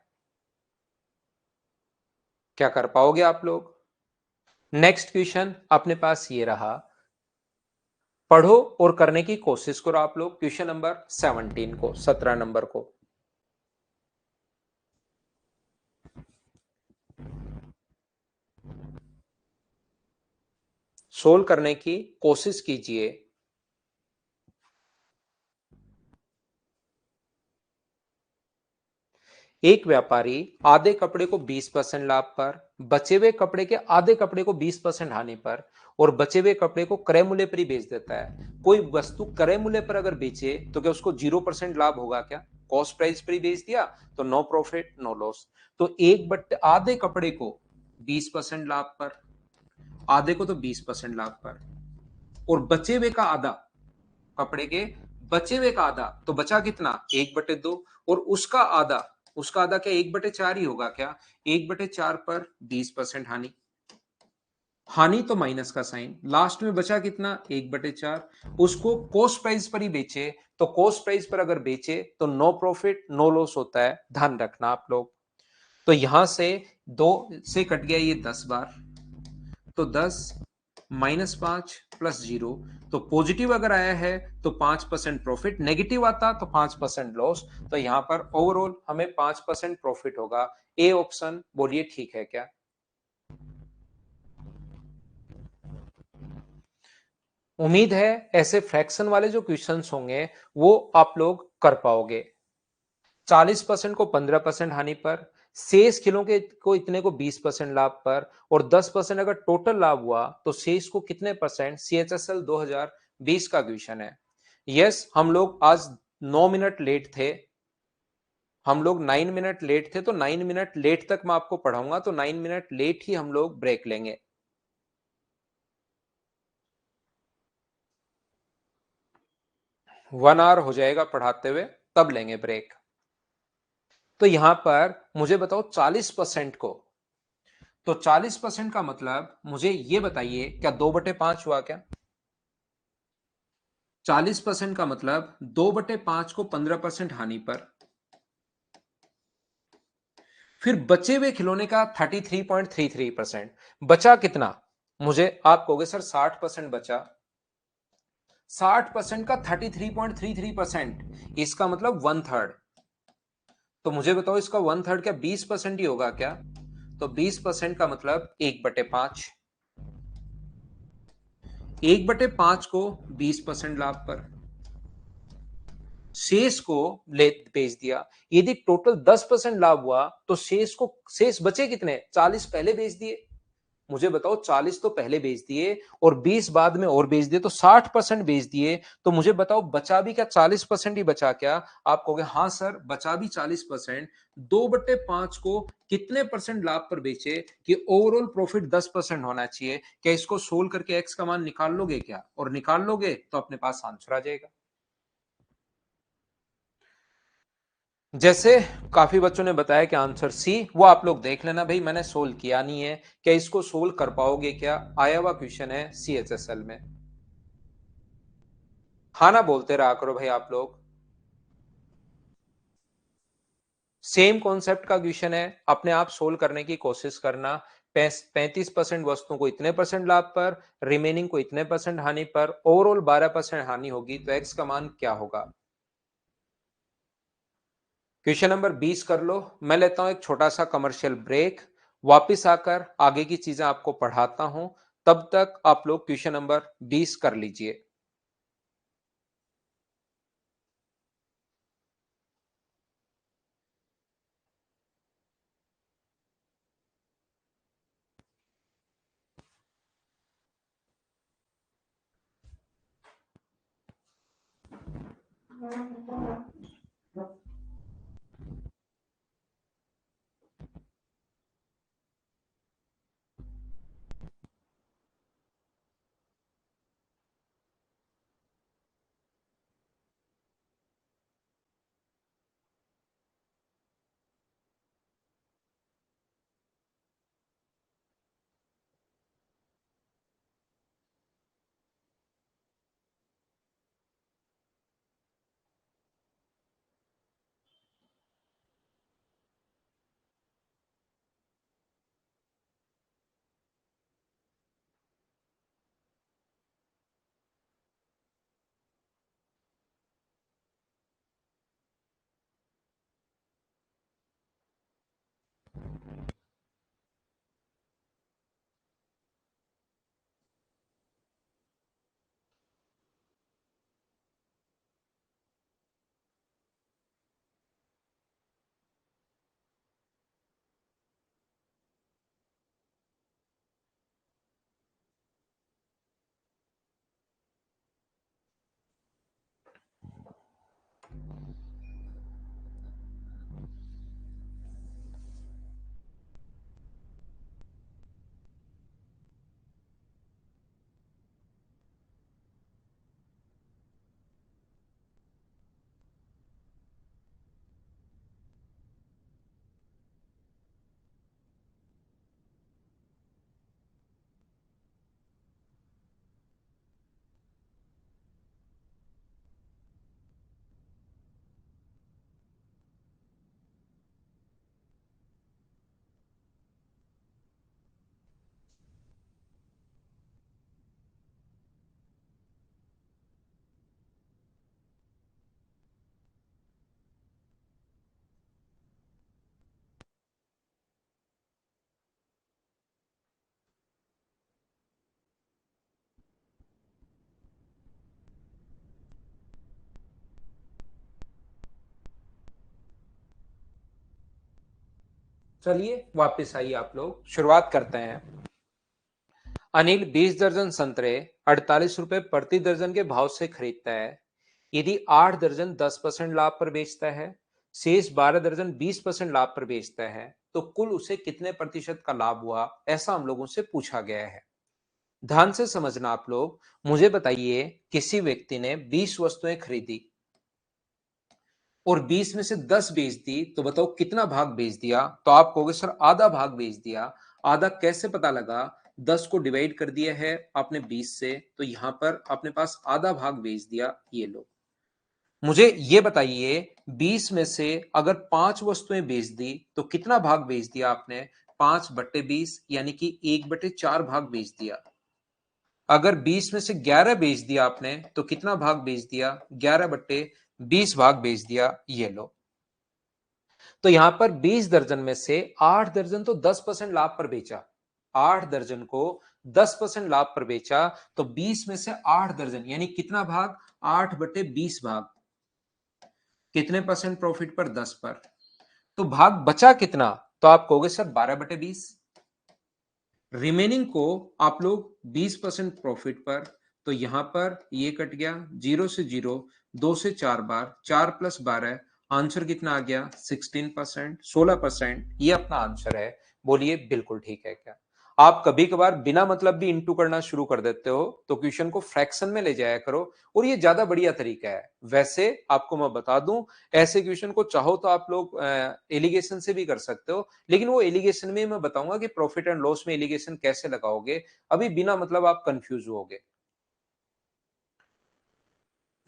क्या कर पाओगे आप लोग? नेक्स्ट क्वेश्चन अपने पास ये रहा, पढ़ो और करने की कोशिश करो आप लोग क्वेश्चन नंबर 17 को, 17 नंबर को। सोल्व करने की कोशिश कीजिए। एक व्यापारी आधे कपड़े को 20% लाभ पर, बचे हुए कपड़े के आधे कपड़े को 20% हानि पर और बचे हुए कपड़े को क्रय मूल्य पर ही बेच देता है। कोई वस्तु क्रय मूल्य पर अगर बेचे तो क्या उसको 0% लाभ होगा क्या? कॉस्ट प्राइस पर ही बेच दिया तो नो प्रॉफिट नो लॉस। तो एक बट आधे कपड़े को 20% लाभ पर, आधे को तो 20% लाभ पर, और बचे हुए का आधा, कपड़े के बचे हुए का आधा, तो बचा कितना 1/2, और उसका आधा, उसका आधा क्या 1/4 ही होगा क्या? 1/4 पर 20% हानि, हानि तो माइनस का साइन, लास्ट में बचा कितना 1/4, उसको कॉस्ट प्राइस पर ही बेचे, तो कॉस्ट प्राइस पर अगर बेचे तो नो प्रॉफिट नो लॉस होता है, ध्यान रखना आप लोग। तो यहां से 2 से कट गया ये 10 बार, तो 10 -5 प्लस 0, तो पॉजिटिव अगर आया है तो 5% प्रॉफिट, नेगेटिव आता तो 5% लॉस। तो यहां पर ओवरऑल हमें 5% प्रॉफिट होगा। ए ऑप्शन, बोलिए ठीक है क्या? उम्मीद है ऐसे फ्रैक्शन वाले जो क्वेश्चंस होंगे वो आप लोग कर पाओगे। 40% को 15% हानि पर, शेष किलो के को इतने को 20% लाभ पर, और 10% अगर टोटल लाभ हुआ तो शेष को कितने परसेंट, CHSL 2020 का क्वेश्चन है। यस, हम लोग आज 9 मिनट लेट थे, हम लोग 9 मिनट लेट थे, तो 9 मिनट लेट तक मैं आपको पढ़ाऊंगा, तो 9 मिनट लेट ही हम लोग ब्रेक लेंगे। 1 आवर हो जाएगा पढ़ाते हुए, तब लेंगे ब्रेक। तो यहां पर मुझे बताओ 40% को, तो 40% का मतलब मुझे ये बताइए क्या 2/5 हुआ क्या? 40% का मतलब 2/5 को 15% हानि पर, फिर बचे हुए खिलौने का 33.33%, बचा कितना? मुझे आप कहोगे सर 60% बचा, 60% का 33.33%, इसका मतलब 1/3। तो मुझे बताओ इसका 1/3 क्या 20% ही होगा क्या? तो 20% का मतलब 1/5, 1/5 को 20% लाभ पर, शेष को ले बेच दिया। यदि टोटल 10% लाभ हुआ तो शेष को, शेष बचे कितने, 40 पहले बेच दिए, मुझे बताओ 40 तो पहले बेच दिए और 20 बाद में और बेच दिए, तो 60% बेच दिए। तो मुझे बताओ बचा भी क्या 40% ही बचा क्या? आप कहोगे हाँ सर बचा भी 40%। 2/5 को कितने परसेंट लाभ पर बेचे कि ओवरऑल प्रॉफिट 10% होना चाहिए? क्या इसको सोल्व करके एक्स का मान निकाल लोगे क्या? और निकाल लोगे तो अपने पास आंसर आ जाएगा। जैसे काफी बच्चों ने बताया कि आंसर सी, वो आप लोग देख लेना भाई, मैंने सोल्व किया नहीं है। क्या इसको सोल्व कर पाओगे क्या? आया हुआ क्वेश्चन है CHSL में। हाँ ना बोलते रहा करो भाई आप लोग। सेम कॉन्सेप्ट का क्वेश्चन है, अपने आप सोल्व करने की कोशिश करना। 35% वस्तुओं को इतने परसेंट लाभ पर, रिमेनिंग को इतने परसेंट हानि पर, ओवरऑल 12% हानि होगी, तो एक्स का मान क्या होगा? क्वेश्चन नंबर 20 कर लो। मैं लेता हूं एक छोटा सा कमर्शियल ब्रेक, वापिस आकर आगे की चीजें आपको पढ़ाता हूं। तब तक आप लोग क्वेश्चन नंबर 20 कर लीजिए। चलिए वापस आइए, आप लोग शुरुआत करते हैं। अनिल 20 दर्जन संतरे 48 रुपए प्रति दर्जन के भाव से खरीदता है। यदि 8 दर्जन 10% लाभ पर बेचता है, शेष 12 दर्जन 20% लाभ पर बेचता है, तो कुल उसे कितने प्रतिशत का लाभ हुआ, ऐसा हम लोगों से पूछा गया है। ध्यान से समझना आप लोग। मुझे बताइए किसी व्यक्ति ने 20 वस्तुएं खरीदी और 20 में से 10 बेच दी, तो बताओ कितना भाग बेच दिया? तो आप कहोगे सर आधा भाग बेच दिया। आधा कैसे पता लगा? 10 को डिवाइड कर दिया है आपने 20 से, तो यहां पर अपने पास आधा भाग बेच दिया। ये लो, मुझे ये बताइए 20 में से अगर 5 वस्तुएं बेच दी तो कितना भाग बेच दिया आपने? 5/20, यानी कि 1/4 भाग बेच दिया। अगर 20 में से 11 बेच दिया आपने तो कितना भाग बेच दिया? 11/20 भाग बेच दिया। ये लो, तो यहां पर 20 दर्जन में से 8 दर्जन तो 10% लाभ पर बेचा। 8 दर्जन को 10% लाभ पर बेचा, तो 20 में से 8 दर्जन यानी कितना भाग? 8/20 भाग। कितने परसेंट प्रॉफिट पर? 10 पर। तो भाग बचा कितना? तो आप कहोगे सर 12/20। रिमेनिंग को आप लोग 20% प्रॉफिट पर, तो यहां पर ये कट गया, 0 से 0, 2 से 4 बार, 4 + 12, आंसर कितना आ गया? 16%, 16%, ये अपना आंसर है। बोलिए बिल्कुल ठीक है क्या? आप कभी कभार बिना मतलब भी इंटू करना शुरू कर देते हो, तो क्वेश्चन को फ्रैक्शन में ले जाया करो, और ये ज्यादा बढ़िया तरीका है। वैसे आपको मैं बता दूं, ऐसे क्वेश्चन को चाहो तो आप लोग एलिगेशन से भी कर सकते हो, लेकिन वो एलिगेशन में मैं बताऊंगा कि प्रॉफिट एंड लॉस में एलिगेशन कैसे लगाओगे। अभी बिना मतलब आप कंफ्यूज होगे।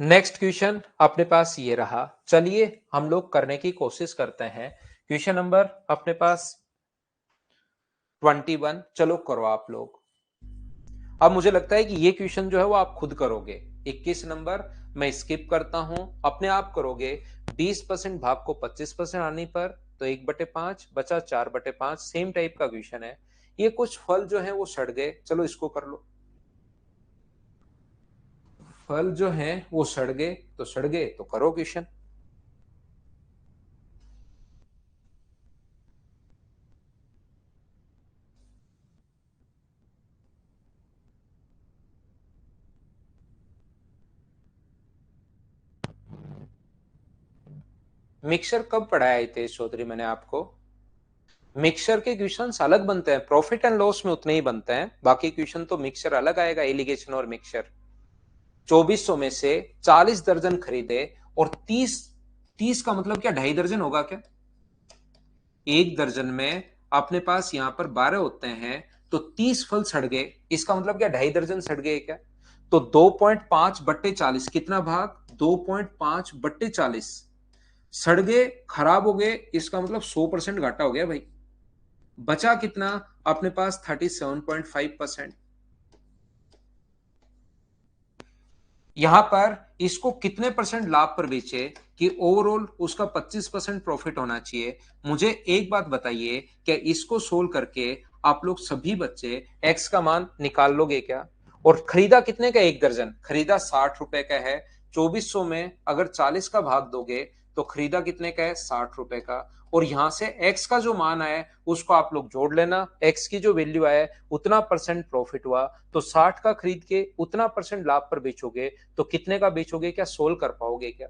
नेक्स्ट क्वेश्चन अपने पास ये रहा, चलिए हम लोग करने की कोशिश करते हैं। क्वेश्चन नंबर अपने पास 21, चलो करो आप लोग। अब मुझे लगता है कि ये क्वेश्चन जो है वो आप खुद करोगे। 21 नंबर मैं स्किप करता हूं, अपने आप करोगे। 20% भाग को 25% आने पर, तो 1/5 बचा 4/5, सेम टाइप का क्वेश्चन है। ये कुछ फल जो है वो सड़ गए, चलो इसको कर लो। फल जो है वो सड़ गए, तो सड़ गए तो करो क्वेश्चन। मिक्सर कब पढ़ाए थे चौधरी मैंने आपको? मिक्सर के क्वेश्चंस अलग बनते हैं, प्रॉफिट एंड लॉस में उतने ही बनते हैं, बाकी क्वेश्चन तो मिक्सर अलग आएगा, एलिगेशन और मिक्सर। 2400 में से 40 दर्जन खरीदे, और 30, 30 का मतलब क्या, 2.5 दर्जन होगा क्या? एक दर्जन में अपने पास यहां पर 12 होते हैं, तो 30 फल सड़ गए, इसका मतलब क्या, 2.5 दर्जन सड़ गए क्या? तो 2.5/40 कितना भाग, 2.5/40 सड़ गए, खराब हो गए, इसका मतलब 100% घाटा हो गया भाई। बचा कितना अपने पास, 37.5%। यहां पर इसको कितने परसेंट लाभ पर बेचे कि ओवरऑल उसका 25% प्रॉफिट होना चाहिए। मुझे एक बात बताइए, क्या इसको सोल्व करके आप लोग सभी बच्चे एक्स का मान निकाल लोगे क्या? और खरीदा कितने का, 1 दर्जन खरीदा 60 रुपए का है। 2400 में अगर 40 का भाग दोगे, तो खरीदा कितने का है, 60 रुपए का। और यहां से एक्स का जो मान आया उसको आप लोग जोड़ लेना, एक्स की जो वैल्यू आया उतना परसेंट प्रॉफिट हुआ, तो 60 का खरीद के उतना परसेंट लाभ पर बेचोगे, तो कितने का बेचोगे, क्या सोल्व कर पाओगे क्या?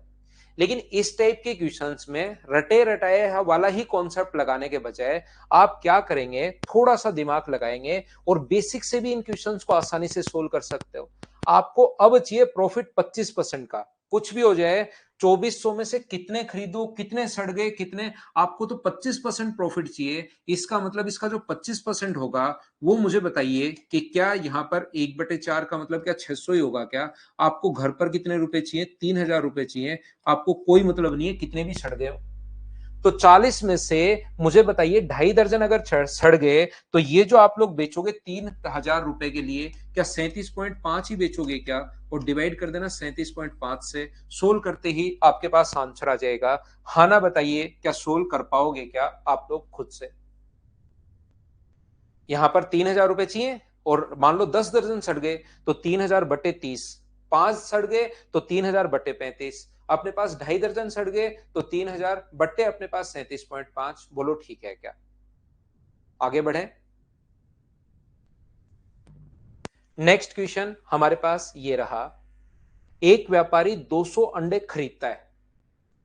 लेकिन इस टाइप के क्वेश्चंस में रटे रटाए वाला ही कॉन्सेप्ट लगाने के बजाय आप क्या करेंगे, थोड़ा सा दिमाग लगाएंगे, और बेसिक से भी इन क्वेश्चंस को आसानी से सोल्व कर सकते हो। आपको अब चाहिए प्रॉफिट 25% का, कुछ भी हो जाए। 2400 में से कितने खरीदो, कितने सड़ गए, कितने, आपको तो 25% प्रॉफिट चाहिए। इसका मतलब इसका जो 25% होगा, वो मुझे बताइए कि क्या यहाँ पर 1/4 का मतलब क्या 600 ही होगा क्या? आपको घर पर कितने रुपए चाहिए, 3000 रुपए चाहिए। आपको कोई मतलब नहीं है कितने भी सड़ गए हो। तो 40 में से मुझे बताइए 2.5 दर्जन अगर सड़ गए, तो ये जो आप लोग बेचोगे 3000 रुपए के लिए, क्या 37.5 ही बेचोगे क्या? और डिवाइड कर देना 37.5 से, सोल्व करते ही आपके पास आंसर आ जाएगा। हाँ ना बताइए, क्या सोल्व कर पाओगे क्या आप लोग खुद से? यहां पर 3000 रुपए चाहिए, और मान लो 10 दर्जन सड़ गए, तो 3000/30, 5 सड़ गए तो 3000/35, अपने पास 2.5 दर्जन सड़ गए, तो 3000 बट्टे अपने पास 37.5। बोलो ठीक है क्या? आगे बढ़े। नेक्स्ट क्वेश्चन हमारे पास ये रहा, एक व्यापारी 200 अंडे खरीदता है,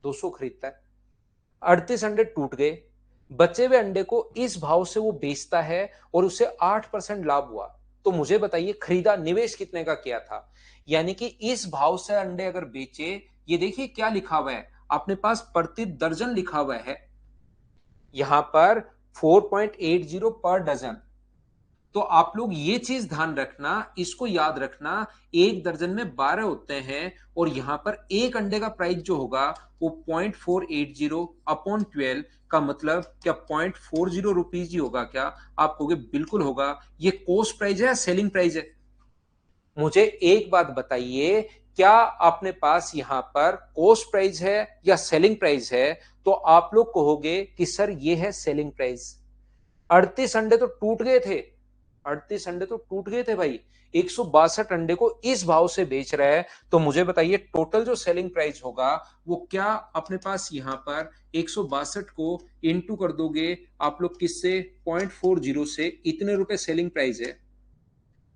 200 खरीदता है, 38 अंडे टूट गए, बचे हुए अंडे को इस भाव से वो बेचता है, और उसे 8% लाभ हुआ। तो मुझे बताइए खरीदा निवेश कितने का किया था? यानी कि इस भाव से अंडे अगर बेचे, ये देखिए क्या लिखा हुआ है अपने पास, प्रति दर्जन लिखा हुआ है यहां पर, 4.80 पर डजन। तो आप लोग ये चीज ध्यान रखना, इसको याद रखना, 1 दर्जन में 12 होते हैं, और यहां पर एक अंडे का प्राइस जो होगा वो 0.480/12 का मतलब क्या 0.40 रुपीज ही होगा क्या? आप कहोगे बिल्कुल होगा। ये कॉस्ट प्राइस है या सेलिंग प्राइस है? मुझे एक बात बताइए, क्या अपने पास यहां पर कॉस्ट प्राइस है या सेलिंग प्राइस है? तो आप लोग कहोगे कि सर ये है सेलिंग प्राइस। 38 अंडे तो टूट गए थे, 38 अंडे तो टूट गए थे भाई, 162 अंडे को इस भाव से बेच रहा है। तो मुझे बताइए टोटल जो सेलिंग प्राइस होगा वो क्या अपने पास यहां पर 162 को इंटू कर दोगे आप लोग किससे, 0.40 से, इतने रुपए सेलिंग प्राइस है।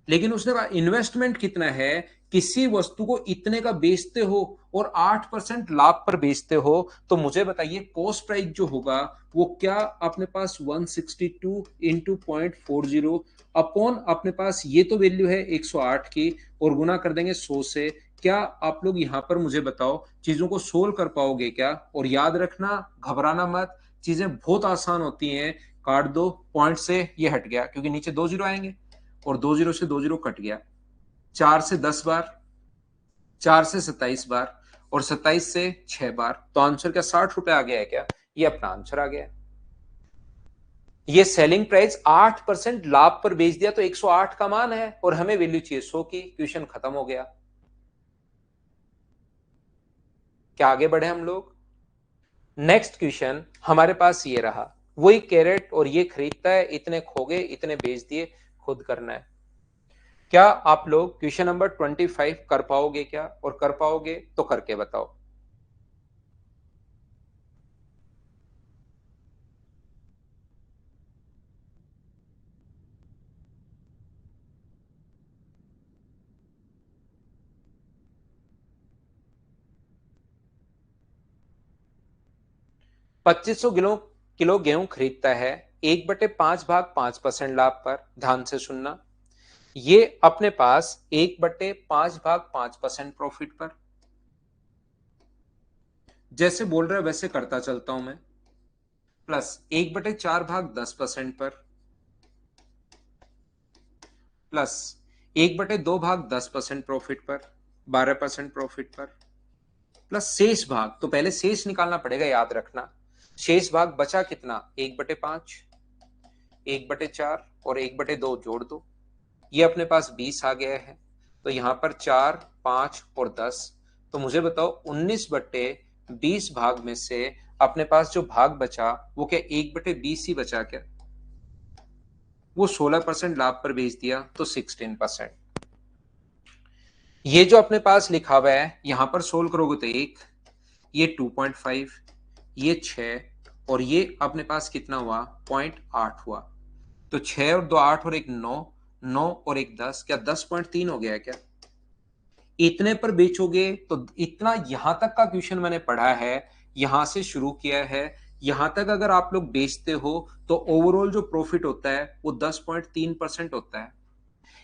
लेकिन उसने कहा इन्वेस्टमेंट कितना है, किसी वस्तु को इतने का बेचते हो और 8% लाभ पर बेचते हो, तो मुझे बताइए कॉस्ट प्राइस जो होगा वो क्या अपने पास 162 इंटू 0.40 अपॉन अपने पास ये तो वैल्यू है 108 की, और गुना कर देंगे 100 से। क्या आप लोग यहां पर मुझे बताओ चीजों को सोल्व कर पाओगे क्या? और याद रखना, घबराना मत, चीजें बहुत आसान होती हैं। काट दो पॉइंट से, ये हट गया क्योंकि नीचे 2 जीरो आएंगे, और 2 जीरो से 2 जीरो कट गया, 4 से 10 बार, 4 से 27 बार, और 27 से 6 बार, तो आंसर क्या 60 रुपए आ गया है क्या? ये अपना आंसर आ गया। ये सेलिंग प्राइस 8% लाभ पर बेच दिया तो 108 का मान है, और हमें वैल्यू चाहिए 100 की। क्वेश्चन खत्म हो गया। क्या आगे बढ़े हम लोग? नेक्स्ट क्वेश्चन हमारे पास ये रहा, वही कैरेट और ये खरीदता है, इतने खो गए, इतने बेच दिए, खुद करना है। क्या आप लोग क्वेश्चन नंबर 25 कर पाओगे क्या? और कर पाओगे तो करके बताओ। पच्चीस सौ किलो गेहूं खरीदता है, 1/5 भाग 5% लाभ पर। ध्यान से सुनना, ये अपने पास 1/5 भाग 5% प्रॉफिट पर। जैसे बोल रहा है वैसे करता चलता हूं मैं। प्लस 1/4 भाग 10% पर, प्लस 1/2 भाग 10% प्रॉफिट पर, 12% प्रॉफिट पर, प्लस शेष भाग, तो पहले शेष निकालना पड़ेगा, याद रखना। शेष भाग बचा कितना, 1/5, 1/4 और 1/2 जोड़ दो, ये अपने पास 20 आ गया है। तो यहां पर 4, 5 और 10, तो मुझे बताओ 19/20 भाग में से अपने पास जो भाग बचा वो क्या 1/20 ही बचा क्या? वो 16% लाभ पर बेच दिया तो 16%। ये जो अपने पास लिखा हुआ है यहां पर सोल्व करोगे तो 1, ये 2.5, ये 6, और ये अपने पास कितना हुआ, 0.8 हुआ। तो 6 और 2 8 और 1 9, 9 और 1 10, क्या 10.3 हो गया है क्या? इतने पर बेचोगे तो इतना, यहां तक का क्वेश्चन मैंने पढ़ा है, यहां से शुरू किया है, यहां तक अगर आप लोग बेचते हो तो ओवरऑल जो प्रॉफिट होता है वो 10.3% होता है।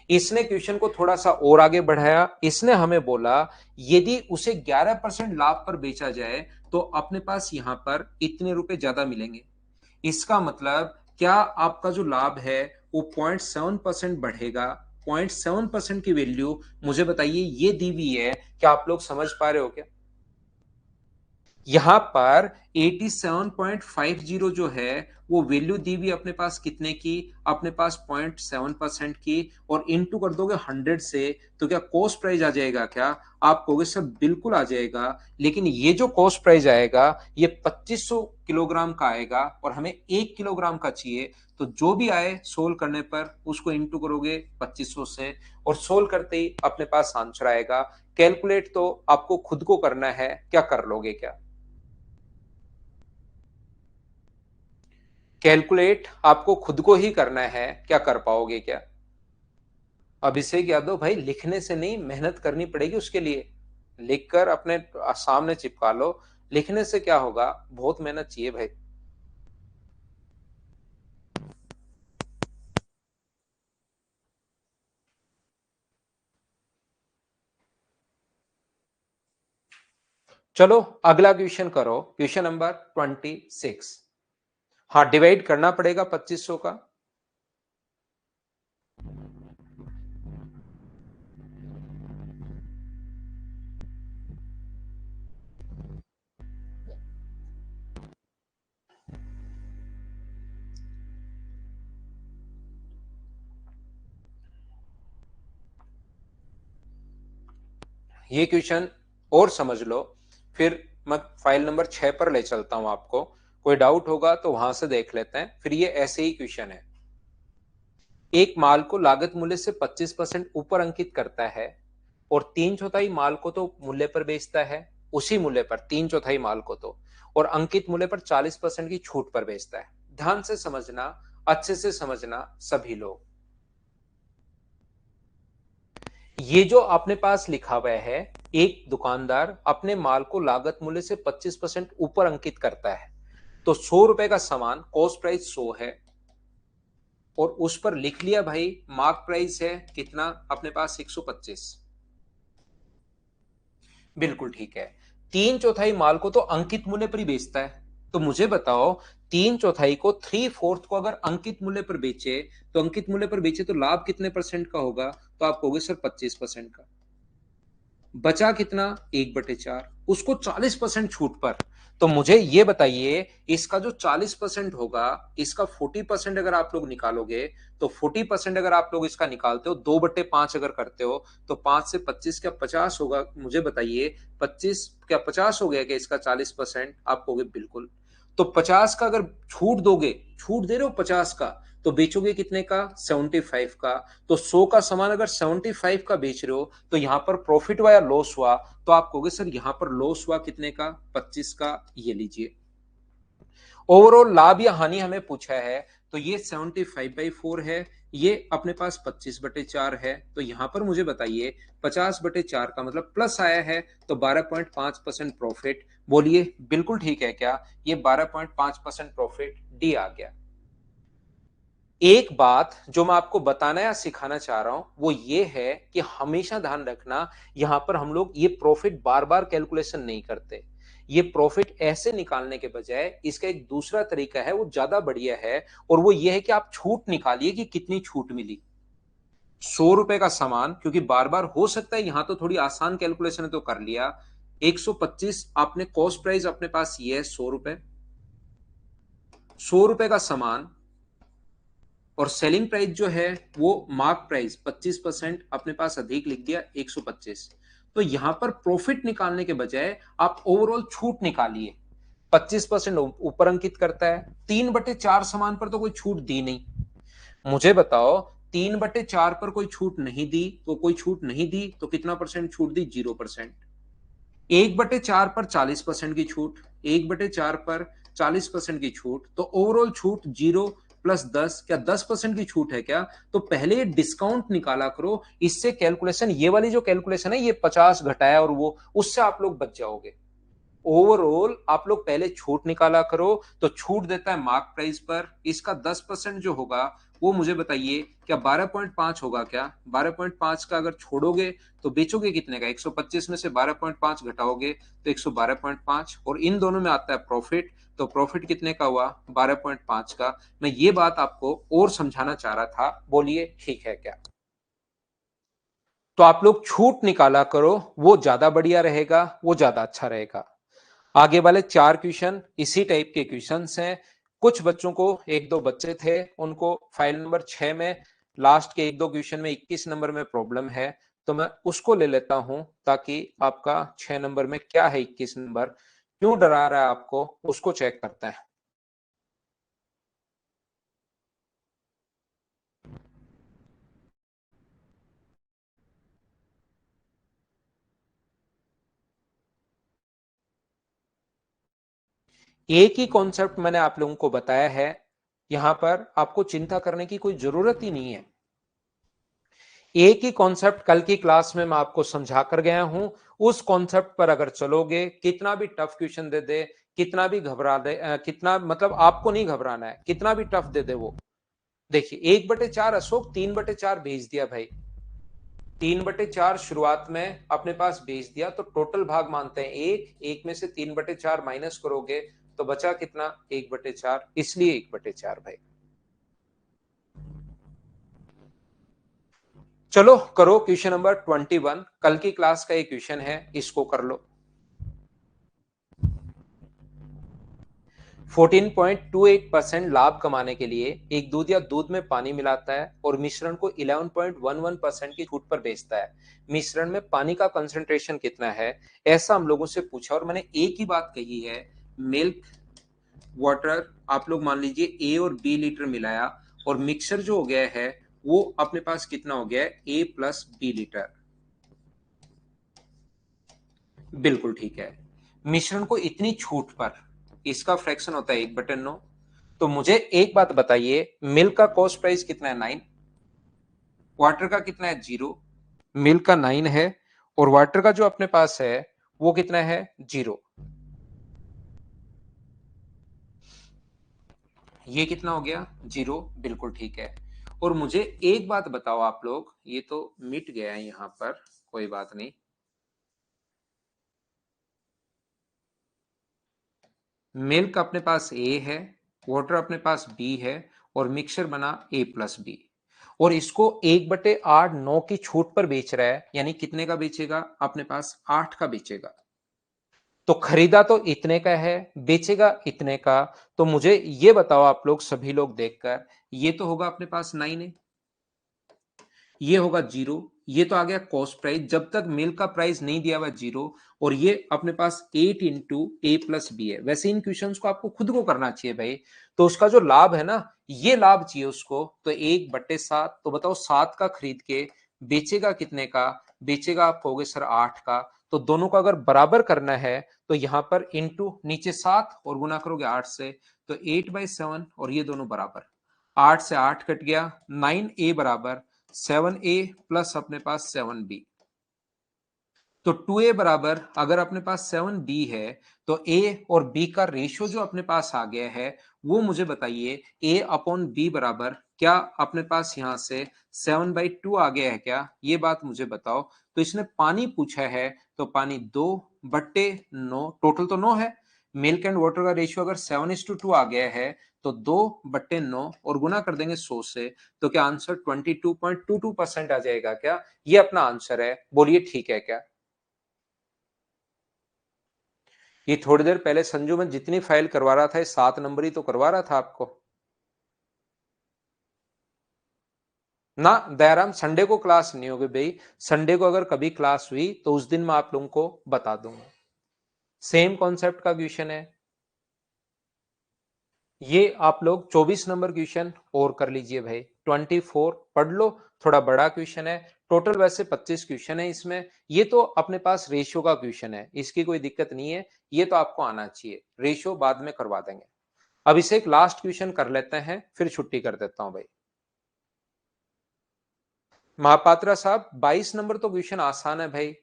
इसने क्वेश्चन को थोड़ा सा और आगे बढ़ाया, इसने हमें बोला यदि उसे 11% लाभ पर बेचा जाए तो अपने पास यहां पर इतने रुपए ज्यादा मिलेंगे। इसका मतलब क्या आपका जो लाभ है वो 0.7% बढ़ेगा। 0.7% की वैल्यू मुझे बताइए ये दी हुई है, क्या आप लोग समझ पा रहे हो क्या? यहां पर 87.50 जो है वो वैल्यू दी हुई अपने पास कितने की, अपने पास 0.7% की, और इनटू कर दोगे 100 से, तो क्या कॉस्ट प्राइस आ जाएगा क्या? आप कहोगे सर बिल्कुल आ जाएगा, लेकिन ये जो कॉस्ट प्राइस आएगा ये 2500 किलोग्राम का आएगा, और हमें 1 किलोग्राम का चाहिए। तो जो भी आए सोल्व करने पर उसको इंटू करोगे 2500 से, और सोल्व करते ही अपने पास आंसर आएगा। कैलकुलेट तो आपको खुद को करना है, क्या कर लोगे क्या? कैलकुलेट आपको खुद को ही करना है, क्या कर पाओगे क्या? अभिषेक यादव भाई, लिखने से नहीं, मेहनत करनी पड़ेगी उसके लिए। लिखकर अपने सामने चिपका लो, लिखने से क्या होगा, बहुत मेहनत चाहिए भाई। चलो अगला क्वेश्चन करो, क्वेश्चन नंबर 26। हाँ, डिवाइड करना पड़ेगा 2500 का। ये क्वेश्चन और समझ लो, फिर मैं फाइल नंबर 6 पर ले चलता हूं आपको। कोई डाउट होगा तो वहां से देख लेते हैं, फिर ये ऐसे ही क्वेश्चन है। एक माल को लागत मूल्य से 25% ऊपर अंकित करता है और 3/4 माल को तो मूल्य पर बेचता है, उसी मूल्य पर 3/4 माल को तो, और अंकित मूल्य पर 40% की छूट पर बेचता है। ध्यान से समझना, अच्छे से समझना सभी लोग। ये जो अपने पास लिखा हुआ है, एक दुकानदार अपने माल को लागत मूल्य से 25% ऊपर अंकित करता है, तो 100 रुपए का सामान कॉस्ट प्राइस 100 है और उस पर लिख लिया भाई मार्क प्राइस है कितना अपने पास 125। बिल्कुल ठीक है। 3/4 माल को तो अंकित मूल्य पर ही बेचता है, तो मुझे बताओ 3/4 को 3/4 को अगर अंकित मूल्य पर बेचे, तो अंकित मूल्य पर बेचे तो लाभ कितने परसेंट का होगा? तो आप कहोगे सर 25% का। बचा कितना? 1/4, उसको 40% छूट पर। तो मुझे ये बताइए, इसका जो 40% होगा, इसका 40% अगर आप लोग निकालोगे, तो 40% अगर आप लोग इसका निकालते हो, 2/5 अगर करते हो, तो 5 से 25 क्या 50 होगा? मुझे बताइए 25 क्या 50 हो गया क्या इसका 40%? आप कहोगे बिल्कुल। तो 50 का अगर छूट दोगे, छूट दे रहे हो 50 का, तो बेचोगे कितने का? 75 का। तो 100 का सामान अगर 75 का बेच रहे हो, तो यहां पर प्रॉफिट हुआ या लॉस हुआ? तो आप कहोगे सर यहां पर लॉस हुआ कितने का? 25 का। ये लीजिए, ओवरऑल लाभ या हानि हमें पूछा है, तो ये 75/4 है, ये अपने पास 25/4 है। तो यहां पर मुझे बताइए 50/4 का मतलब प्लस आया है, तो 12.5% प्रॉफिट। बोलिए बिल्कुल ठीक है क्या? ये 12.5% प्रॉफिट डी आ गया। एक बात जो मैं आपको बताना या सिखाना चाह रहा हूं वो ये है कि हमेशा ध्यान रखना, यहां पर हम लोग ये प्रॉफिट बार बार कैलकुलेशन नहीं करते। ये प्रॉफिट ऐसे निकालने के बजाय इसका एक दूसरा तरीका है, वो ज्यादा बढ़िया है, और वो ये है कि आप छूट निकालिए कि कितनी छूट मिली। 100 रुपए का सामान, क्योंकि बार बार हो सकता है यहां तो थोड़ी आसान कैलकुलेशन है तो कर लिया। 125 आपने कॉस्ट प्राइस अपने पास ये है 100 रुपए। 100 रुपए का सामान और सेलिंग प्राइस जो है वो मार्क प्राइस 25% अपने पास अधिक लिख दिया 125। तो यहां पर प्रॉफिट निकालने के बजाय आप ओवरऑल छूट निकालिए। 25% ऊपर अंकित करता है, 3/4 सामान पर तो कोई छूट दी नहीं। मुझे बताओ 3/4 पर कोई छूट नहीं दी, तो कोई छूट नहीं दी तो कितना परसेंट छूट दी? 0%। 1/4 पर 40% की छूट, 1/4 पर 40% की छूट, तो ओवरऑल छूट 0 + 10 क्या 10% की छूट है क्या? तो पहले डिस्काउंट निकाला करो, इससे कैलकुलेशन, ये वाली जो कैलकुलेशन है ये 50 घटाया और वो, उससे आप लोग बच जाओगे। ओवरऑल आप लोग पहले छूट निकाला करो, तो छूट देता है मार्क प्राइस पर, इसका 10% जो होगा वो मुझे बताइए क्या 12.5 होगा क्या? 12.5 का अगर छोड़ोगे तो बेचोगे कितने का? 125 में से 12.5 घटाओगे तो 112.5, और इन दोनों में आता है प्रॉफिट, तो प्रॉफिट कितने का हुआ? 12.5 का। मैं ये बात आपको और समझाना चाह रहा था, बोलिए ठीक है क्या? तो आप लोग छूट निकाला करो, वो ज्यादा बढ़िया रहेगा, वो ज्यादा अच्छा रहेगा। आगे वाले 4 क्वेश्चन इसी टाइप के क्वेश्चंस हैं। कुछ बच्चों को, एक दो बच्चे थे उनको फाइल नंबर 6 में लास्ट के एक दो क्वेश्चन में 21 नंबर में प्रॉब्लम है, तो मैं उसको ले लेता हूं, ताकि आपका 6 नंबर में क्या है, 21 नंबर क्यों डरा रहा है आपको, उसको चेक करते हैं। एक ही कॉन्सेप्ट मैंने आप लोगों को बताया है, यहां पर आपको चिंता करने की कोई जरूरत ही नहीं है। एक ही कॉन्सेप्ट कल की क्लास में मैं आपको समझा कर गया हूं, उस कॉन्सेप्ट पर अगर चलोगे, कितना भी टफ क्वेश्चन दे दे, कितना भी घबरा दे, कितना मतलब आपको नहीं घबराना है, कितना भी टफ दे दे वो। देखिए 1/4 अशोक 3/4 भेज दिया भाई, 3/4 शुरुआत में अपने पास भेज दिया, तो टोटल भाग मानते हैं एक, एक में से 3/4 माइनस करोगे तो बचा कितना? 1/4, इसलिए 1/4 भाई। चलो करो क्वेश्चन नंबर 21, कल की क्लास का एक क्वेश्चन है, इसको कर लो। 14.28% लाभ कमाने के लिए एक दूध या दूध में पानी मिलाता है और मिश्रण को 11.11% की छूट पर बेचता है। मिश्रण में पानी का कंसंट्रेशन कितना है, ऐसा हम लोगों से पूछा, और मैंने एक ही बात कही है, मिल्क वाटर आप लोग मान लीजिए A और B लीटर मिलाया, और मिक्सर जो हो गया है वो अपने पास कितना हो गया है, A प्लस बी लीटर। बिल्कुल ठीक है। मिश्रण को इतनी छूट पर इसका फ्रैक्शन होता है 1/9। तो मुझे एक बात बताइए, मिल्क का कॉस्ट प्राइस कितना है, 9। वाटर का कितना है, 0। मिल्क का 9 है और वाटर का जो अपने पास है वो कितना है, 0। ये कितना हो गया, 0। बिल्कुल ठीक है। और मुझे एक बात बताओ आप लोग, ये तो मिट गया है यहां पर, कोई बात नहीं। मिल्क अपने पास ए है, वाटर अपने पास बी है और मिक्सचर बना ए प्लस बी। और इसको 1/8 9 की छूट पर बेच रहा है, यानी कितने का बेचेगा, अपने पास 8 का बेचेगा। तो खरीदा तो इतने का है, बेचेगा इतने का। तो मुझे ये बताओ आप लोग, सभी लोग देखकर, ये तो होगा अपने पास 9 है, ये होगा 0। ये तो आ गया कॉस्ट प्राइस, जब तक मिल्क का प्राइस नहीं दिया हुआ 0। और ये अपने पास 8 इंटू ए प्लस बी है। वैसे इन क्वेश्चंस को आपको खुद को करना चाहिए भाई। तो उसका जो लाभ है ना, ये लाभ चाहिए उसको। तो 1/7, तो बताओ 7 का खरीद के बेचेगा कितने का, बेचेगा आप कहोगे सर 8 का। तो दोनों को अगर बराबर करना है तो यहां पर इंटू नीचे 7 और गुना करोगे 8 से, तो 8/7 और ये दोनों बराबर। 8 से 8 कट गया, 9a बराबर 7a प्लस अपने पास 7b। तो 2a बराबर, अगर अपने पास 7b है तो a और b का रेशियो जो अपने पास आ गया है वो मुझे बताइए। a अपॉन b बराबर क्या अपने पास यहां से 7/2 आ गया है क्या, ये बात मुझे बताओ। तो इसने पानी पूछा है, तो पानी 2/9, टोटल तो 9 है। मिल्क एंड वाटर का रेशियो अगर 7:2 आ गया है तो 2/9 और गुना कर देंगे 100 से, तो क्या आंसर 22.22% आ जाएगा क्या। ये अपना आंसर है, बोलिए ठीक है क्या। ये थोड़ी देर पहले संजू में जितनी फाइल करवा रहा था, 7 नंबर ही तो करवा रहा था आपको ना। दयाराम, संडे को क्लास नहीं होगी भाई। संडे को अगर कभी क्लास हुई तो उस दिन मैं आप लोगों को बता दूंगा। सेम कॉन्सेप्ट का क्वेश्चन है ये। आप लोग 24 नंबर क्वेश्चन और कर लीजिए भाई। 24 पढ़ लो, थोड़ा बड़ा क्वेश्चन है। टोटल वैसे 25 क्वेश्चन है इसमें। ये तो अपने पास रेशियो का क्वेश्चन है, इसकी कोई दिक्कत नहीं है। ये तो आपको आना चाहिए, रेशियो बाद में करवा देंगे। अब इसे एक लास्ट क्वेश्चन कर लेते हैं, फिर छुट्टी कर देता हूं भाई। महापात्रा साहब, 22 नंबर तो क्वेश्चन आसान है भाई।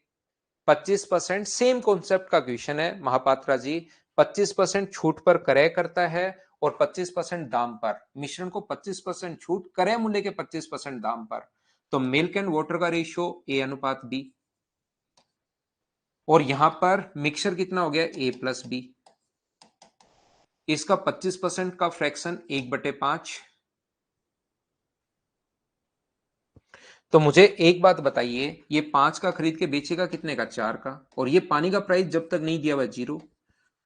25% सेम कॉन्सेप्ट का क्वेश्चन है महापात्रा जी। 25% छूट पर क्रय करता है और 25% दाम पर। मिश्रण को 25% छूट, क्रय मूल्य के 25% दाम पर। तो मिल्क एंड वाटर का रेशियो A/B। और यहां पर मिक्सर कितना हो गया, A प्लस बी। इसका 25% का फ्रैक्शन 1/5। तो मुझे एक बात बताइए, ये 5 का खरीद के बेचेगा कितने का, 4 का। और ये पानी का प्राइस जब तक नहीं दिया हुआ 0।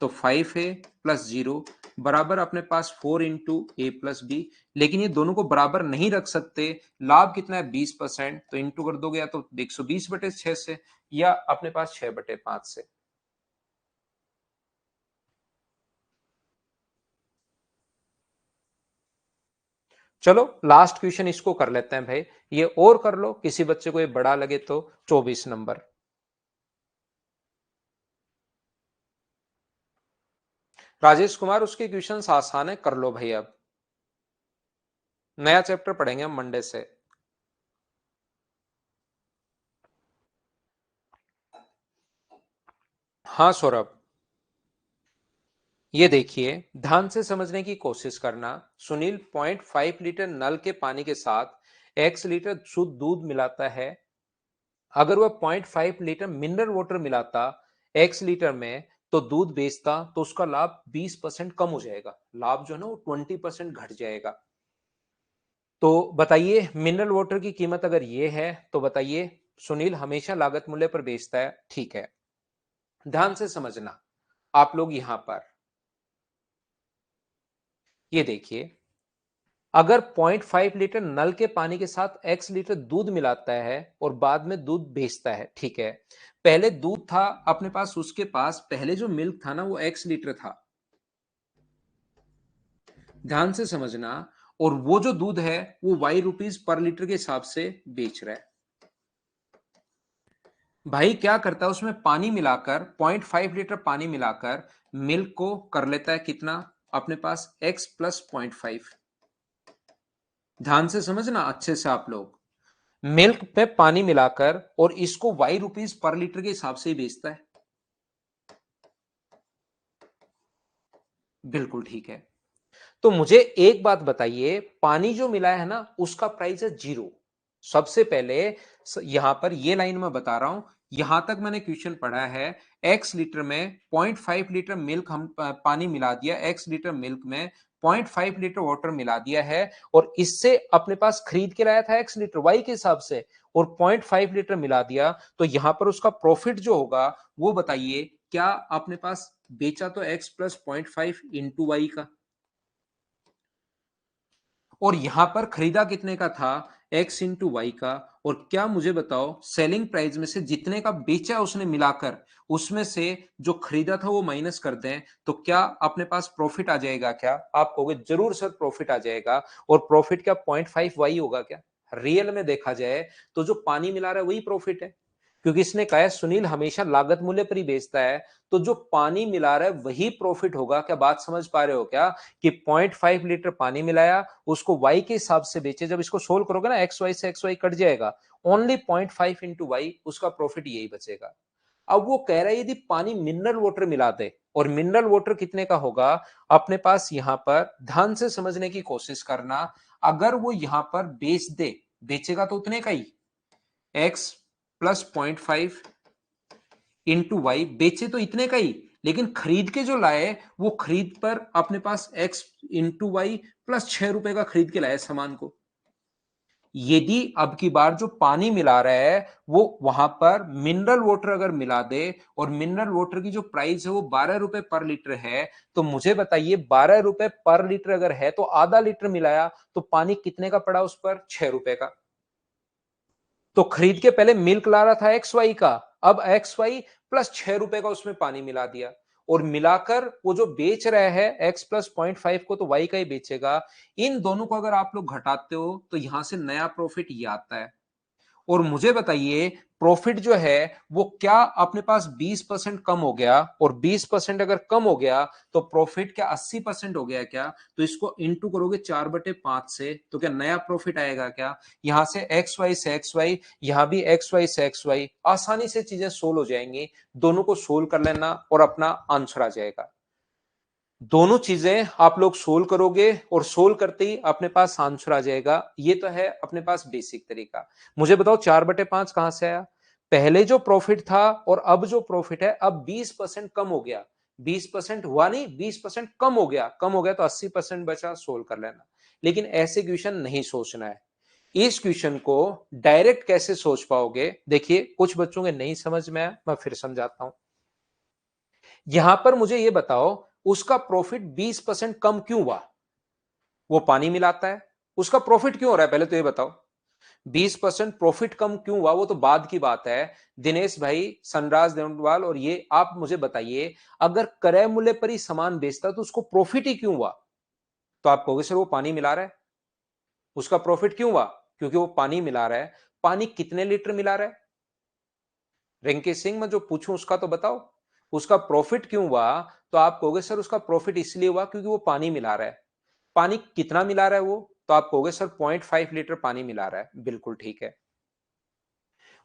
तो 5a प्लस 0 बराबर अपने पास 4 इंटू ए प्लस बी। लेकिन ये दोनों को बराबर नहीं रख सकते। लाभ कितना है, 20%। तो इंटू कर दोगे या तो 120/6 से, या अपने पास 6/5 से। चलो लास्ट क्वेश्चन इसको कर लेते हैं भाई। ये और कर लो, किसी बच्चे को ये बड़ा लगे तो। 24 नंबर, राजेश कुमार, उसके क्वेश्चंस आसान है, कर लो भाई। अब नया चैप्टर पढ़ेंगे हम मंडे से। हाँ सौरभ, ये देखिए, ध्यान से समझने की कोशिश करना। सुनील 0.5 लीटर नल के पानी के साथ x लीटर शुद्ध दूध मिलाता है। अगर वह 0.5 लीटर मिनरल वाटर मिलाता x लीटर में, तो दूध बेचता, तो उसका लाभ 20% कम हो जाएगा। लाभ जो है ना वो 20% घट जाएगा। तो बताइए, मिनरल वाटर की कीमत अगर ये है तो बताइए, सुनील हमेशा लागत मूल्य पर बेचता है, ठीक है। ध्यान से समझना आप लोग यहां पर, ये देखिए, अगर 0.5 लीटर नल के पानी के साथ x लीटर दूध मिलाता है और बाद में दूध बेचता है, ठीक है। पहले दूध था अपने पास, उसके पास पहले जो मिल्क था ना वो x लीटर था। ध्यान से समझना। और वो जो दूध है वो वाई रुपीज पर लीटर के हिसाब से बेच रहा है। भाई क्या करता है, उसमें पानी मिलाकर 0.5 लीटर पानी मिलाकर मिल्क को कर लेता है कितना अपने पास x प्लस 0.5। ध्यान से समझना अच्छे से आप लोग, मिल्क पे पानी मिलाकर और इसको वाई रुपीज पर लीटर के हिसाब से ही बेचता है। बिल्कुल ठीक है। तो मुझे एक बात बताइए, पानी जो मिला है ना उसका प्राइस है 0। सबसे पहले यहां पर ये लाइन में बता रहा हूं, यहां तक मैंने क्वेश्चन पढ़ा है, x लीटर में 0.5 लीटर मिल्क हम पानी मिला दिया, x लीटर मिल्क में 0.5 लीटर वाटर मिला दिया है और इससे अपने पास खरीद के लाया था x लीटर वाई के हिसाब से और 0.5 लीटर मिला दिया, तो यहां पर उसका प्रॉफिट जो होगा वो बताइए, क्या अपने पास बेचा तो x प्लस 0.5 इंटू वाई का, और यहां पर खरीदा कितने का था x इंटू वाई का, और क्या मुझे बताओ सेलिंग प्राइस में से जितने का बेचा उसने मिलाकर उसमें से जो खरीदा था वो माइनस कर दें तो क्या अपने पास प्रॉफिट आ जाएगा, क्या आप कहोगे जरूर सर प्रॉफिट आ जाएगा, और प्रॉफिट क्या 0.5 वाई होगा क्या? रियल में देखा जाए तो जो पानी मिला रहा है वही प्रॉफिट है, क्योंकि इसने कहा है सुनील हमेशा लागत मूल्य पर ही बेचता है, तो जो पानी मिला रहा है वही प्रॉफिट होगा। क्या बात समझ पा रहे हो क्या कि 0.5 लीटर पानी मिलाया उसको वाई के हिसाब से बेचे, जब इसको सोल्व करोगे ना एक्स वाई से एक्स वाई कट जाएगा, ओनली 0.5 इंटू वाई, उसका प्रॉफिट यही बचेगा। अब वो कह रहा है यदि पानी मिनरल वाटर मिला दे, और मिनरल वाटर कितने का होगा अपने पास, यहां पर ध्यान से समझने की कोशिश करना, अगर वो यहां पर बेच दे, बेचेगा तो उतने का ही एक्स प्लस 0.5 इंटू वाई, बेचे तो इतने का ही, लेकिन खरीद के जो लाए वो खरीद पर अपने पास एक्स इंटू वाई प्लस 6 रुपए का खरीद के लाए सामान को। यदि अब की बार जो पानी मिला रहा है वो वहां पर मिनरल वाटर अगर मिला दे, और मिनरल वाटर की जो प्राइस है वो 12 रुपए पर लीटर है, तो मुझे बताइए 12 रुपए पर लीटर अगर है तो आधा लीटर मिलाया तो पानी कितने का पड़ा उस पर, 6 रुपए का। तो खरीद के पहले मिल्क ला रहा था एक्स वाई का, अब एक्स वाई प्लस 6 रुपए का उसमें पानी मिला दिया, और मिलाकर वो जो बेच रहा है एक्स प्लस 0.5 को तो वाई का ही बेचेगा। इन दोनों को अगर आप लोग घटाते हो तो यहां से नया प्रॉफिट ये आता है। और मुझे बताइए प्रॉफिट जो है वो क्या अपने पास 20% कम हो गया, और 20% अगर कम हो गया तो प्रॉफिट क्या 80% हो गया क्या? तो इसको इंटू करोगे 4/5 से तो क्या नया प्रॉफिट आएगा क्या? यहां से एक्स वाई से एक्स वाई, यहां भी एक्स वाई से एक्स वाई, आसानी से चीजें सोल्व हो जाएंगी। दोनों को सोल्व कर लेना और अपना आंसर आ जाएगा। दोनों चीजें आप लोग सोल्व करोगे और सोल्व करते ही अपने पास आंसर आ जाएगा। ये तो है अपने पास बेसिक तरीका। मुझे बताओ 4/5 कहां से आया? पहले जो प्रॉफिट था और अब जो प्रॉफिट है, अब 20% कम हो गया। 20% हुआ नहीं, 20% कम हो गया, कम हो गया तो 80% बचा, सोल्व कर लेना। लेकिन ऐसे क्वेश्चन नहीं सोचना है। इस क्वेश्चन को डायरेक्ट कैसे सोच पाओगे, देखिए कुछ बच्चों के नहीं समझ में आया, मैं फिर समझाता हूं। यहां पर मुझे यह बताओ उसका प्रॉफिट 20% कम क्यों हुआ? वो पानी मिलाता है, उसका प्रॉफिट क्यों हो रहा है, पहले तो ये बताओ। 20% प्रॉफिट कम क्यों हुआ वो तो बाद की बात है। दिनेश भाई, सनराज देवनवाल, और ये आप मुझे बताइए, अगर क्रय मूल्य पर ही सामान बेचता तो उसको प्रॉफिट ही क्यों हुआ? तो आप कहोगे सर वो पानी मिला रहा है, उसका प्रॉफिट क्यों हुआ? क्योंकि वो पानी मिला रहा है। पानी कितने लीटर मिला रहा है? रिंकी सिंह, मैं जो पूछूं उसका तो बताओ। उसका प्रॉफिट क्यों हुआ? तो आप कहोगे सर उसका प्रॉफिट इसलिए हुआ क्योंकि वो पानी मिला रहा है। पानी कितना मिला रहा है वो? तो आप कहोगे सर 0.5 लीटर पानी मिला रहा है। बिल्कुल ठीक है,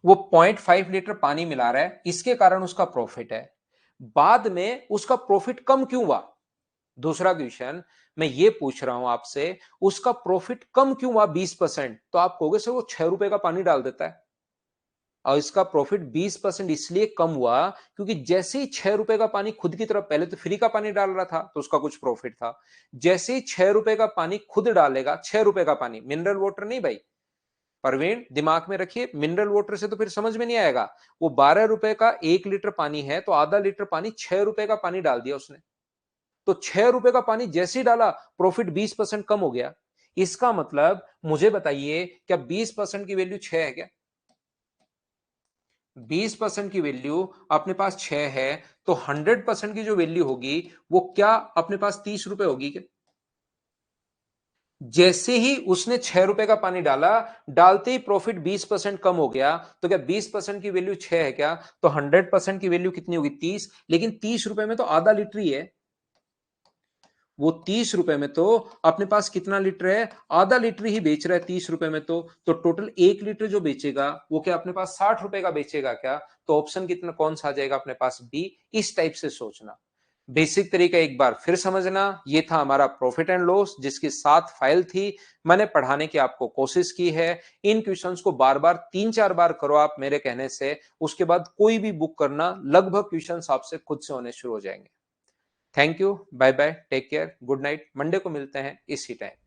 वो 0.5 लीटर पानी मिला रहा है, इसके कारण उसका प्रॉफिट है। बाद में उसका प्रॉफिट कम क्यों हुआ? दूसरा क्वेश्चन मैं ये पूछ रहा हूं आपसे, उसका प्रॉफिट कम क्यों हुआ 20%? तो आप कहोगे सर वो 6 रुपए का पानी डाल देता है, और इसका प्रॉफिट 20% इसलिए कम हुआ क्योंकि जैसे ही 6 रुपए का पानी खुद की तरफ, पहले तो फ्री का पानी डाल रहा था तो उसका कुछ प्रॉफिट था, जैसे ही 6 रुपए का पानी खुद डालेगा, 6 रुपए का पानी, मिनरल वाटर नहीं भाई, परवीन दिमाग में रखिए, मिनरल वाटर से तो फिर समझ में नहीं आएगा। वो 12 रुपए का 1 लीटर पानी है तो आधा लीटर पानी, 6 रुपए का पानी डाल दिया उसने, तो 6 रुपए का पानी जैसे ही डाला प्रॉफिट 20% कम हो गया। इसका मतलब मुझे बताइए क्या 20% की वैल्यू 6 है क्या? 20% की वैल्यू अपने पास 6 है, तो 100% की जो वैल्यू होगी वो क्या अपने पास 30 रुपए होगी क्या? जैसे ही उसने 6 रुपए का पानी डाला, डालते ही प्रॉफिट 20% कम हो गया। तो क्या 20% की वैल्यू 6 है क्या? तो 100% की वैल्यू कितनी होगी? 30। लेकिन 30 रुपए में तो आधा लीटर ही है। वो 30 रुपए में तो अपने पास कितना लीटर है? आधा लीटर ही बेच रहा है 30 रुपए में। तो टोटल 1 लीटर जो बेचेगा वो क्या अपने पास 60 रुपए का बेचेगा क्या? तो ऑप्शन कितना कौन सा आ जाएगा अपने पास? बी। इस टाइप से सोचना। बेसिक तरीका एक बार फिर समझना। ये था हमारा प्रॉफिट एंड लॉस, जिसकी 7 फाइल थी। मैंने पढ़ाने की आपको कोशिश की है। इन क्वेश्चंस को बार बार 3-4 बार करो आप मेरे कहने से। उसके बाद कोई भी बुक करना, लगभग क्वेश्चंस आपसे खुद से होने शुरू हो जाएंगे। Thank you, bye bye, take care, good night. Monday को मिलते हैं इसी टाइम।